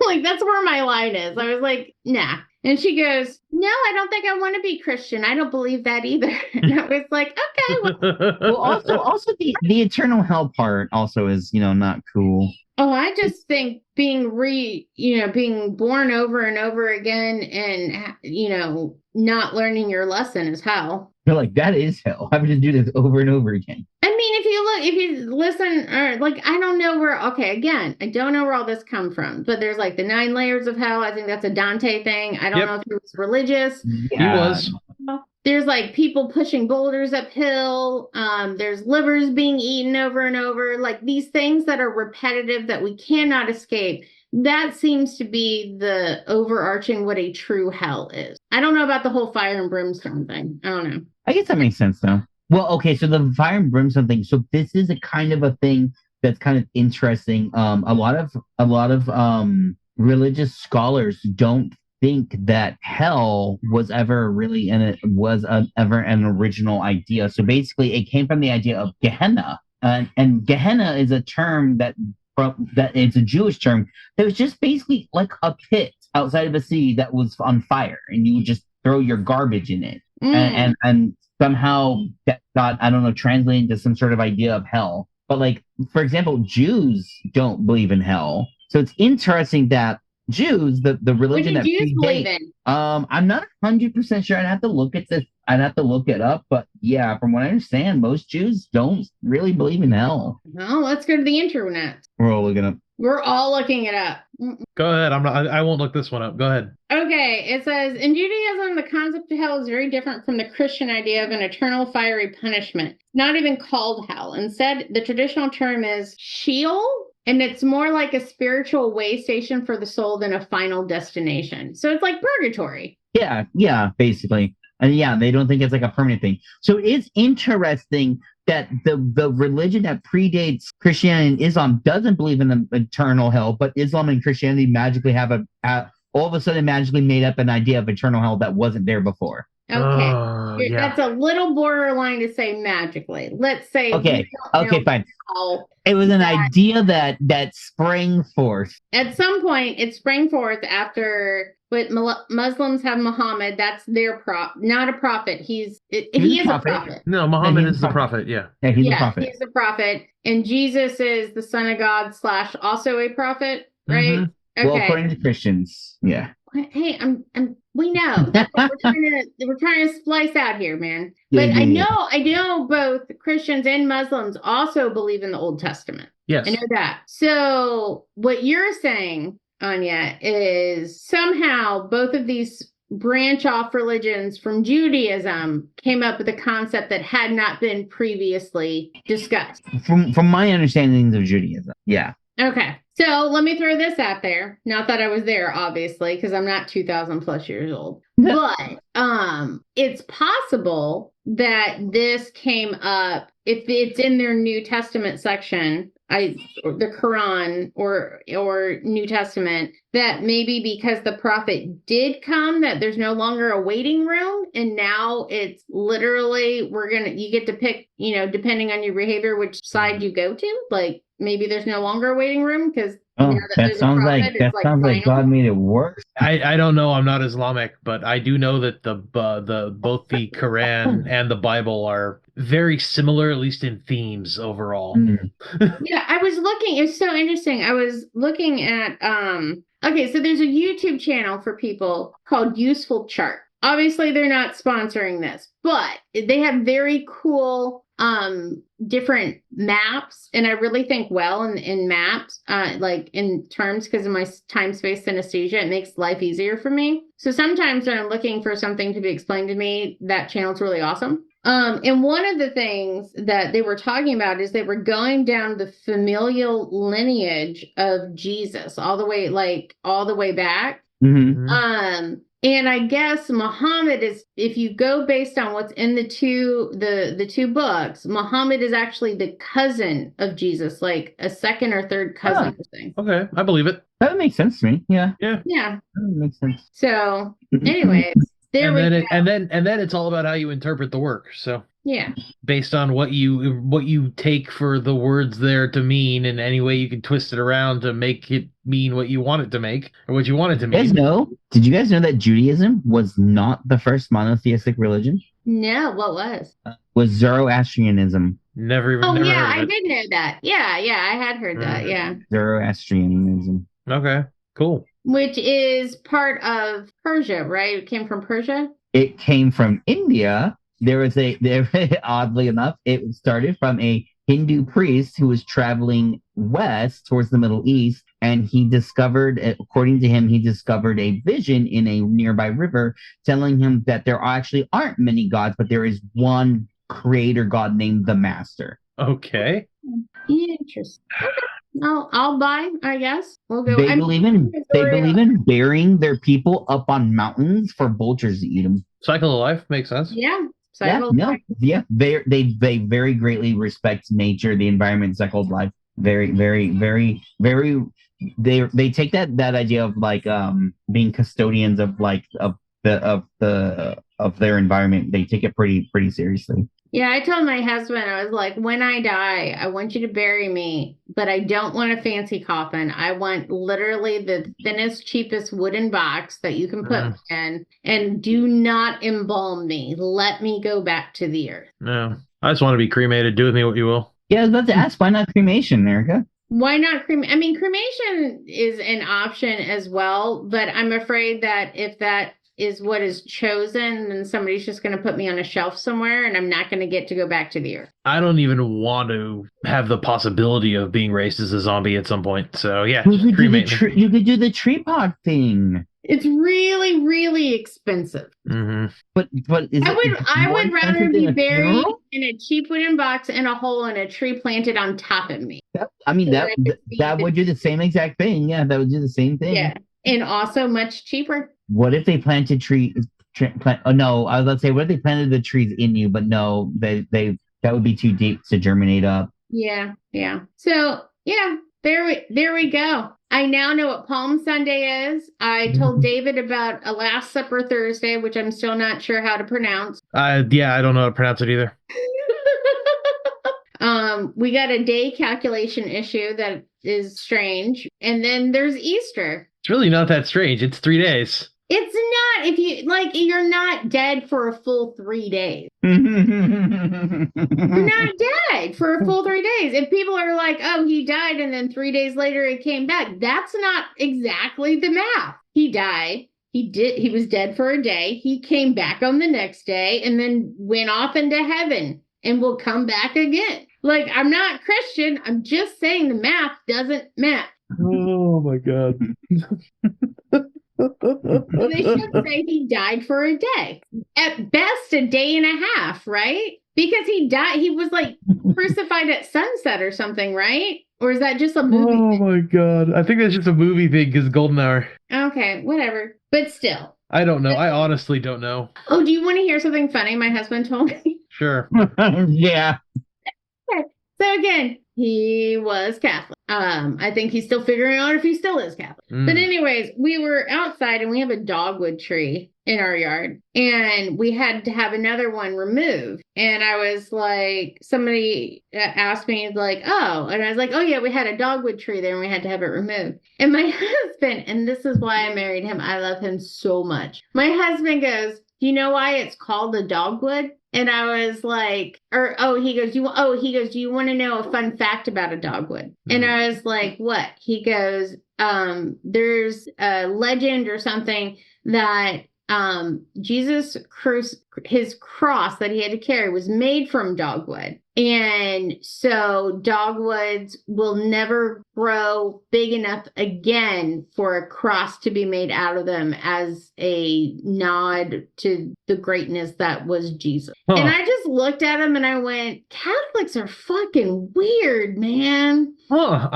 Like, that's where my line is. I was like, nah. And she goes, no, I don't think I want to be Christian. I don't believe that either. And I was like, okay. Well, also the eternal hell part also is, not cool. Oh, I just think being being born over and over again and, not learning your lesson is hell. You're like, that is hell. Having to do this over and over again. I mean, if you listen, or like, I don't know where, okay, again, I don't know where all this come from, but there's like the 9 layers of hell. I think that's a Dante thing. I don't Yep. know if he was religious. He was. There's like people pushing boulders uphill. There's livers being eaten over and over. Like these things that are repetitive that we cannot escape. That seems to be the overarching what a true hell is. I don't know about the whole fire and brimstone thing. I don't know. I guess that makes sense though. Well, okay, so the fire and brimstone thing. So this is a kind of a thing that's kind of interesting. A lot of religious scholars don't think that hell was ever really ever an original idea. So basically, it came from the idea of Gehenna, and Gehenna is a term that it's a Jewish term that was just basically like a pit outside of a city that was on fire, and you would just throw your garbage in it, and somehow that got, I don't know, translated into some sort of idea of hell. But like, for example, Jews don't believe in hell, so it's interesting that Jews, the religion What that do Jews believe in? I'm not 100% sure. I'd have to look at this. I'd have to look it up. But yeah, from what I understand, most Jews don't really believe in hell. Well, let's go to the internet. We're all looking up. We're all looking it up. Go ahead. I won't look this one up. Go ahead. Okay, it says, in Judaism, the concept of hell is very different from the Christian idea of an eternal fiery punishment. It's not even called hell. Instead, the traditional term is Sheol, and it's more like a spiritual way station for the soul than a final destination. So it's like purgatory. Yeah, basically. And yeah, they don't think it's like a permanent thing. So it's interesting that the religion that predates Christianity and Islam doesn't believe in an eternal hell, but Islam and Christianity magically have all of a sudden magically made up an idea of eternal hell that wasn't there before. Okay. Yeah. That's a little borderline to say magically. Let's say. Okay, fine. How It was an idea that sprang forth. at some point it sprang forth after what Muslims have Muhammad. That's their not a prophet. He is a prophet. No, Muhammad he's is the a prophet. prophet. Yeah. Yeah, he's a prophet. He's a prophet, and Jesus is the son of God / also a prophet, right? Mhm. Okay. Well, according to Christians, yeah. Hey, we know. we're trying to splice out here, man. Yeah, But yeah. I know both Christians and Muslims also believe in the Old Testament. Yes. I know that. So what you're saying, Anya, is somehow both of these branch off religions from Judaism came up with a concept that had not been previously discussed. From my understandings of Judaism, yeah. Okay. So let me throw this out there. Not that I was there, obviously, because I'm not 2,000 plus years old. But it's possible that this came up if it's in their New Testament section, the Quran or New Testament, that maybe because the prophet did come, that there's no longer a waiting room, and now it's literally you get to pick, depending on your behavior, which side you go to. Like maybe there's no longer a waiting room because that sounds like God made it worse. I don't know. I'm not Islamic, but I do know that both the Quran and the Bible are very similar, at least in themes overall. Yeah, I was looking. It was so interesting. I was looking at okay, so there's a YouTube channel for people called Useful Chart. Obviously, they're not sponsoring this, but they have very cool different maps, and I really think well in maps, like in terms, because of my time-space synesthesia, it makes life easier for me. So sometimes when I'm looking for something to be explained to me, that channel's really awesome. And one of the things that they were talking about is they were going down the familial lineage of Jesus all the way back. Mm-hmm. And I guess Muhammad is, if you go based on what's in the two books, Muhammad is actually the cousin of Jesus, like a second or third cousin thing. Okay, I believe it. That makes sense to me. Yeah. Yeah. That makes sense. So, anyways, there we go. And then it's all about how you interpret the work. So Yeah. Based on what you take for the words there to mean, in any way you can twist it around to make it mean what you want it to make, or what you want it to mean. Did you guys know that Judaism was not the first monotheistic religion? No, what was? Was Zoroastrianism. Never Oh never yeah, heard I of it. did know that. Yeah, I had heard that. Yeah. Zoroastrianism. Okay, cool. Which is part of Persia, right? It came from Persia. It came from India. Oddly enough, it started from a Hindu priest who was traveling west towards the Middle East, and according to him, he discovered a vision in a nearby river telling him that there actually aren't many gods, but there is one creator god named the Master. Okay. Interesting. Okay. I'll buy, I guess. We'll go. They I mean, believe in burying their people up on mountains for vultures to eat them. Cycle of life makes sense. Yeah. Yeah, Cycle. no, yeah, they very greatly respect nature, the environment, cycle of life. Very, very, very, very. They take that idea of like being custodians of like of their environment. They take it pretty seriously. Yeah, I told my husband, I was like, when I die, I want you to bury me, but I don't want a fancy coffin. I want literally the thinnest, cheapest wooden box that you can put in, and do not embalm me. Let me go back to the earth. No, I just want to be cremated. Do with me what you will. Yeah, I was about to ask, why not cremation, Erica? Why not cremation? I mean, cremation is an option as well, but I'm afraid that if that is what is chosen, then somebody's just going to put me on a shelf somewhere and I'm not going to get to go back to the earth. I don't even want to have the possibility of being raised as a zombie at some point. So yeah, You could, cremate me. you could do the tree pod thing. It's really, really expensive. Mm-hmm. But I would rather be buried funeral? in a cheap wooden box in a hole and a tree planted on top of me. That Right. would do the same exact thing. Yeah, that would do the same thing. Yeah. And also much cheaper. What if they planted oh no, I was about to say, what if they planted the trees in you? But no, that would be too deep to germinate up. Yeah. So yeah, there we go. I now know what Palm Sunday is. I told David about a Last Supper Thursday, which I'm still not sure how to pronounce. Yeah, I don't know how to pronounce it either. We got a day calculation issue that is strange. And then there's Easter. It's really not that strange. It's 3 days. It's not, if you like, you're not dead for a full 3 days. You're not dead for a full 3 days. If people are like, oh, he died and then 3 days later he came back, that's not exactly the math. He died. He was dead for a day. He came back on the next day and then went off into heaven and will come back again. Like, I'm not Christian. I'm just saying the math doesn't match. Oh my God. They should say he died for a day. At best, a day and a half, right? Because he died, he was like crucified at sunset or something, right? Or is that just a movie thing? My God. I think that's just a movie thing because Golden Hour. Okay, whatever. But still. I don't know. I honestly don't know. Oh, do you want to hear something funny my husband told me? Sure. Yeah. So again, he was Catholic. I think he's still figuring out if he still is Catholic. Mm. But anyways, we were outside and we have a dogwood tree in our yard and we had to have another one removed. And I was like, somebody asked me like, oh, and I was like, oh yeah, we had a dogwood tree there and we had to have it removed. And my husband, and this is why I married him, I love him so much. My husband goes, do you know why it's called a dogwood? And I was like, he goes, do you want to know a fun fact about a dogwood? And I was like, what? He goes, there's a legend or something that Jesus his cross that he had to carry was made from dogwood. And so dogwoods will never grow big enough again for a cross to be made out of them as a nod to the greatness that was Jesus. Huh. And I just looked at him and I went, Catholics are fucking weird, man. Huh.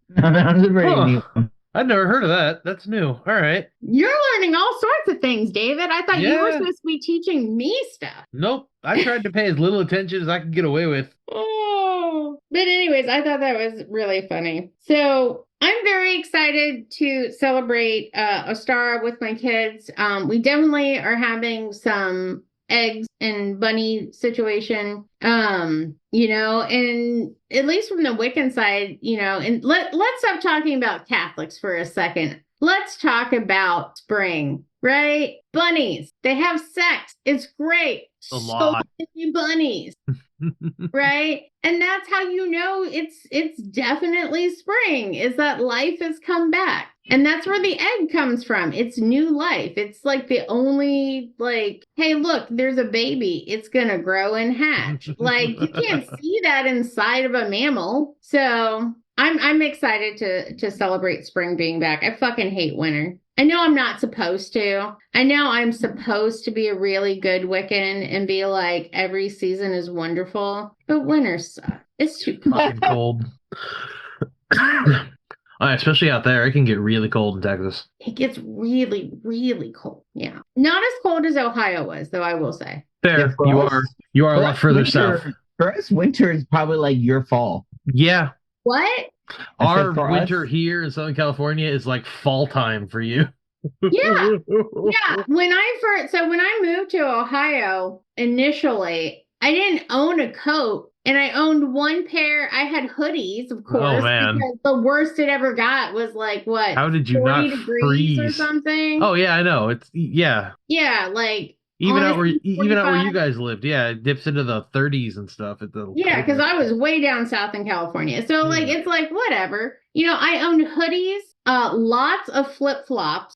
That was a very Huh. neat one. I'd never heard of that. That's new. All right. You're learning all sorts of things, David. I thought you were Yeah. supposed to be teaching me stuff. Nope. I tried to pay as little attention as I could get away with. Oh. But anyways, I thought that was really funny. So I'm very excited to celebrate Ostara with my kids. We definitely are having some eggs and bunny situation, and at least from the Wiccan side, and let's stop talking about Catholics for a second. Let's talk about spring, right? Bunnies, they have sex. It's great. A lot. So many bunnies. right? And that's how you know it's definitely spring, is that life has come back. And that's where the egg comes from. It's new life. It's like the only, like, hey, look, there's a baby. It's gonna grow and hatch. Like, you can't see that inside of a mammal. So I'm excited to celebrate spring being back. I fucking hate winter. I know I'm not supposed to. I know I'm supposed to be a really good Wiccan and be like, every season is wonderful, but winter sucks. It's too cold. Fucking cold. Especially out there, it can get really cold in Texas. It gets really, really cold. Yeah. Not as cold as Ohio was, though, I will say. Fair. Yeah, for us- You are a for lot us, further winter- south. For us, winter is probably like your fall. Yeah. What? I said Our for winter us- here in Southern California is like fall time for you. Yeah. Yeah. When I moved to Ohio initially, I didn't own a coat. And I owned one pair. I had hoodies, of course, man. because the worst it ever got was like what? How did you 40 not degrees or freeze? something? Oh yeah, I know. It's yeah. Yeah, like Even out where honestly, even out where 45. you guys lived, yeah, it dips into the 30s and stuff at the Yeah, because I was way down south in California. So like Yeah. it's like whatever. You know, I owned hoodies, lots of flip-flops,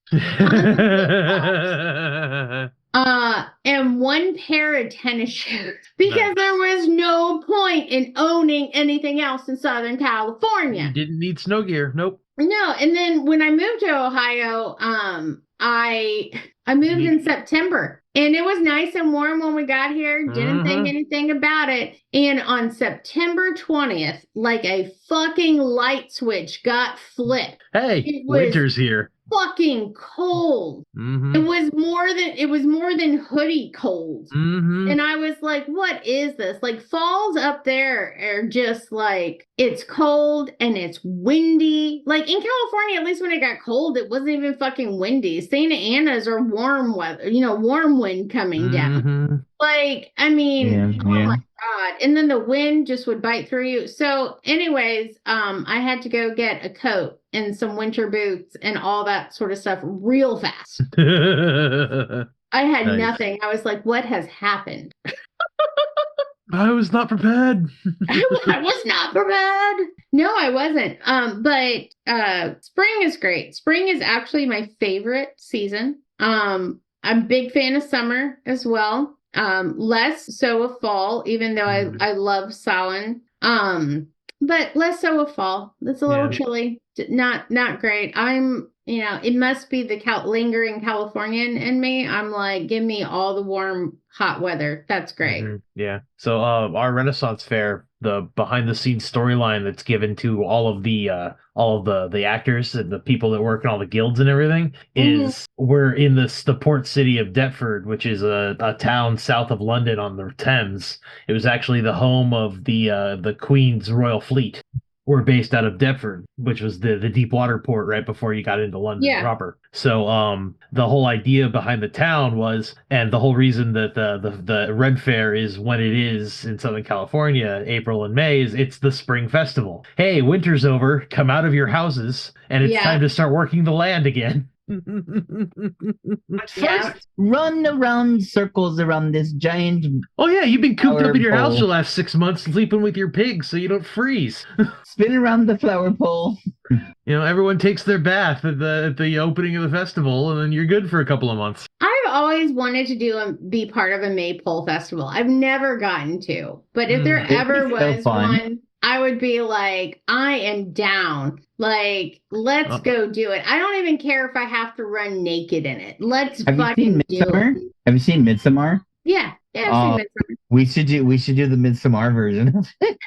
and one pair of tennis shoes because Nice. there was no point in owning anything else in Southern California. You didn't need snow gear. Nope. No, and then when I moved to Ohio, I moved in September. And it was nice and warm when we got here. Didn't think anything about it. And on September 20th, like a fucking light switch got flipped. Hey, It was- winter's here. Fucking cold. Mm-hmm. It was more than hoodie cold. Mm-hmm. And I was like, what is this? Like falls up there are just like, it's cold and it's windy. Like in California, at least when it got cold, it wasn't even fucking windy. Santa Ana's are warm weather, warm wind coming down. Mm-hmm. Like, I mean, Yeah, oh yeah. my God. And then the wind just would bite through you. So anyways, I had to go get a coat and some winter boots and all that sort of stuff real fast. I had Nice. nothing. I was like, what has happened? I was not prepared. I was not prepared. No, I wasn't. But spring is great. Spring is actually my favorite season. I'm a big fan of summer as well. Less so of fall, even though I love Samhain. But less so of fall. It's a little Yeah. chilly. Not great. It must be the lingering Californian in me. I'm like, give me all the warm, hot weather. That's great. Mhm. Yeah. So our Renaissance Fair, the behind the scenes storyline that's given to all of the actors and the people that work in all the guilds and everything is we're in the port city of Deptford, which is a town south of London on the Thames. It was actually the home of the Queen's Royal Fleet. Were based out of Deptford, which was the deep water port right before you got into London Yeah. proper. So the whole idea behind the town was, and the whole reason that the Red Fair is when it is in Southern California, April and May, is it's the spring festival. Hey, winter's over, come out of your houses, and it's Yeah. time to start working the land again. Yeah. Run around circles around this giant Oh yeah, you've been cooped up in your house Powerful. the last 6 months, sleeping with your pigs so you don't freeze. spin around the flower pole. Everyone takes their bath at the opening of the festival, and then you're good for a couple of months. I've always wanted to be part of a Maypole festival. I've never gotten to, but if there It'd ever be so was fun. one, I would be like, I am down. Like, let's go do it. I don't even care if I have to run naked in it. Let's Have you fucking seen do Midsummer? it. Have you seen Midsummer? Yeah, I've Oh. seen Midsummer. We should do the Midsummer version of it.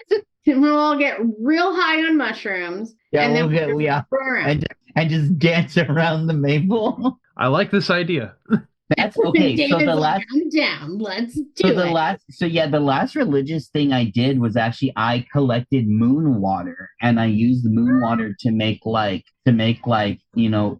And we'll all get real high on mushrooms. Yeah, and then we'll get just we are run around. and just dance around the maple. I like this idea. That's okay. So David's the like, last I'm down. Let's do so the it. last religious thing I did was actually I collected moon water and I used the moon water to make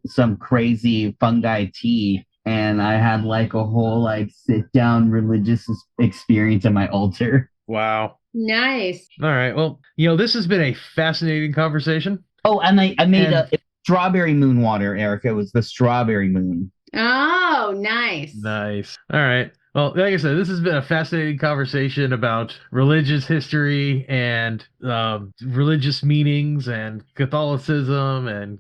some crazy fungi tea. And I had like a whole sit down religious experience at my altar. Wow. Nice. All right. Well, this has been a fascinating conversation. Oh, and I made And- a strawberry moon water, Erica. It was the strawberry moon. Oh, nice. Nice. All right. Well, like I said, this has been a fascinating conversation about religious history and religious meanings and Catholicism and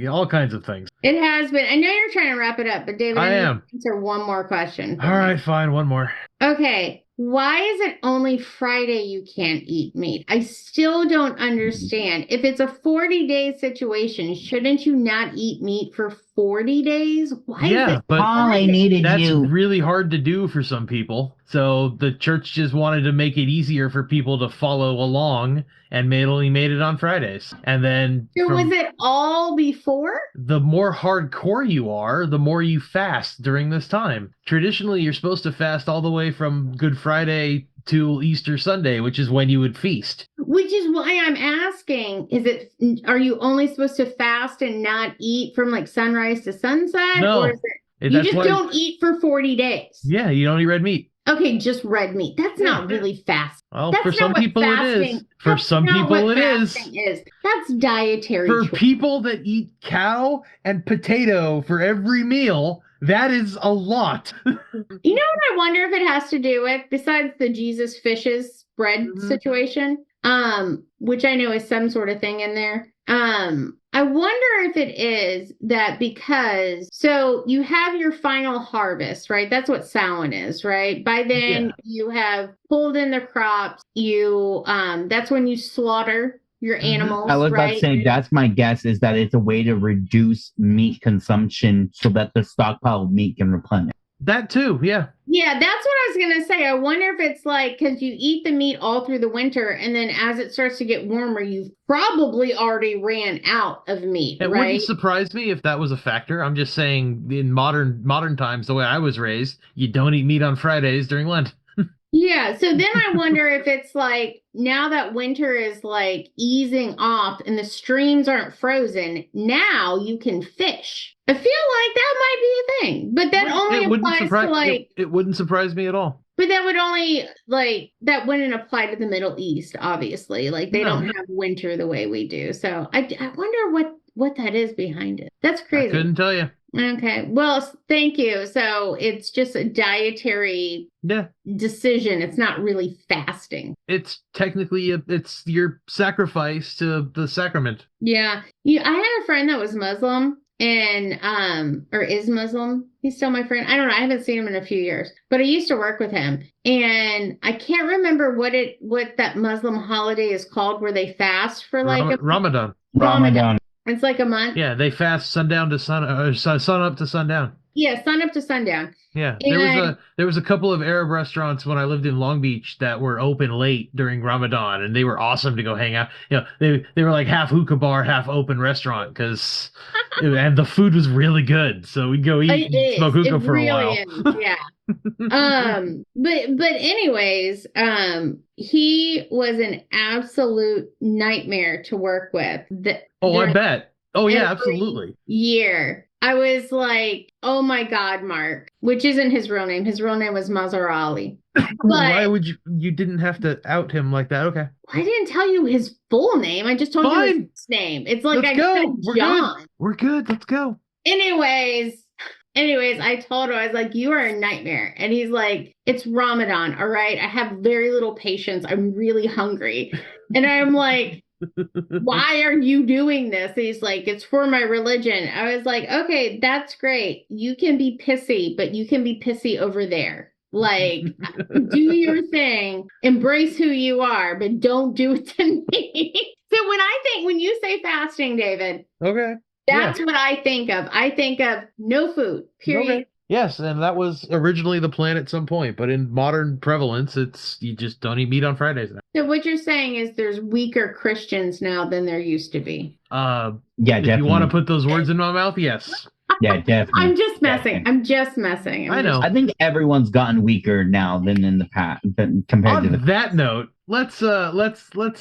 all kinds of things. It has been. I know you're trying to wrap it up, but David, I I need am. to answer one more question. for All me. right, fine. One more. Okay. Why is it only Friday you can't eat meat? I still don't understand. If it's a 40-day situation, shouldn't you not eat meat for 40 days? Why Yeah, is it but Paul, I Friday? needed That's you. really hard to do for some people. So the church just wanted to make it easier for people to follow along and only made it on Fridays. And then So from was it all before? the more hardcore you are, the more you fast during this time. Traditionally, you're supposed to fast all the way from Good Friday to Easter Sunday, which is when you would feast. Which is why I'm asking, are you only supposed to fast and not eat from like sunrise to sunset? No. Or is it, you That's just why- don't eat for 40 days? Yeah, you don't eat red meat. Okay, just red meat. That's not really fast. Well, That's for not some what people it is. fasting- For that's some not people what it is. fasting is. That's dietary For choice. people that eat cow and potato for every meal, that is a lot. You know what I wonder if it has to do with, besides the Jesus fishes bread Mhm. situation, which I know is some sort of thing in there. I wonder if it is that because so you have your final harvest, right? That's what Samhain is, right? By then Yeah. you have pulled in the crops, you that's when you slaughter your Mhm. animals, I was about right? to say that's my guess is that it's a way to reduce meat consumption so that the stockpile of meat can replenish. That too, yeah. Yeah, that's what I was gonna say. I wonder if it's like because you eat the meat all through the winter, and then as it starts to get warmer, you've probably already ran out of meat, It right? wouldn't surprise me if that was a factor. I'm just saying in modern times, the way I was raised, you don't eat meat on Fridays during Lent. Yeah, so then I wonder if it's like now that winter is like easing off and the streams aren't frozen, now you can fish. I feel like that might be a thing, but that only It wouldn't applies surprise to like. it wouldn't surprise me at all. But that would only like that wouldn't apply to the Middle East, obviously. Like they No. don't have winter the way we do. So I wonder what that is behind it. That's I crazy. couldn't tell you. Okay. Well, thank you. So it's just a dietary Yeah, decision. It's not really fasting. it's technically it's your sacrifice to the sacrament. Yeah. I had a friend that was Muslim and or is Muslim. He's still my friend. I don't know. I haven't seen him in a few years, but I used to work with him. And I can't remember what that Muslim holiday is called where they fast for like Ramadan. Ramadan. It's like a month. Yeah, they fast sundown to sun up to sundown. Yeah, sun up to sundown. Yeah, And- there was a couple of Arab restaurants when I lived in Long Beach that were open late during Ramadan, and they were awesome to go hang out. You know, they were like half hookah bar, half open restaurant and the food was really good. So we'd go eat It and is. smoke hookah It for really a while. is. Yeah. But anyways, he was an absolute nightmare to work with. Oh, I bet. Oh yeah, every absolutely. year. I was like, oh my God, Mark, which isn't his real name. His real name was Mazhar Ali. Why But would you didn't have to out him like that? Okay. I didn't tell you his full name. I just told you Fine. his name. It's like Let's I go. said We're John. good. We're good. Let's go. Anyways, I told him, I was like, you are a nightmare. And he's like, it's Ramadan, all right? I have very little patience. I'm really hungry. And I'm like, why are you doing this? He's like, it's for my religion. I was like, okay, that's great. You can be pissy, but you can be pissy over there. Like, do your thing, embrace who you are, but don't do it to me. So when you say fasting, David, Okay. that's what I think of. I think of no food, period. Okay. Yes, and that was originally the plan at some point, but in modern prevalence, it's you just don't eat meat on Fridays now. So what you're saying is there's weaker Christians now than there used to be. Yeah, If definitely. you want to put those words in my mouth, yes. Yeah, definitely. I'm just messing. Definitely. I'm just messing. I know. I think everyone's gotten weaker now than in the past compared to On the that note, let's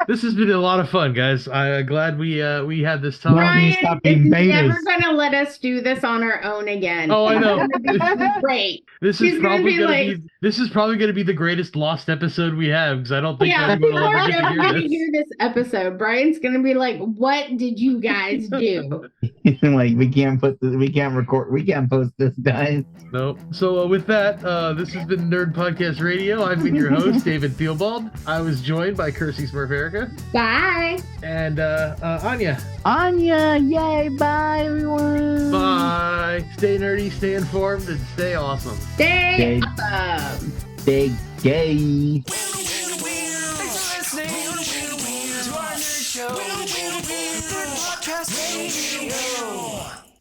this has been a lot of fun, guys. I'm glad we had this time. Right. Brian stop is being never betas. gonna let us do this on our own again. Oh, I know. It's gonna be great. This is He's gonna probably be gonna like- be this is probably gonna be the greatest lost episode we have, because I don't think Yeah, anyone people will are ever get never to gonna hear this. hear this episode. Brian's gonna be like, "What did you guys do?" Like we can't post this, guys. Nope. So with that, this has been Nerd Podcast Radio. I've been your host, David Theobald. I was joined by Kersey Smurf Erica Bye. and Anya. Anya, yay, bye everyone. Bye. Stay nerdy, stay informed, and stay awesome. Stay Stay- awesome. Stay gay. Thanks for listening to our nerd show. Nerd Podcast Radio.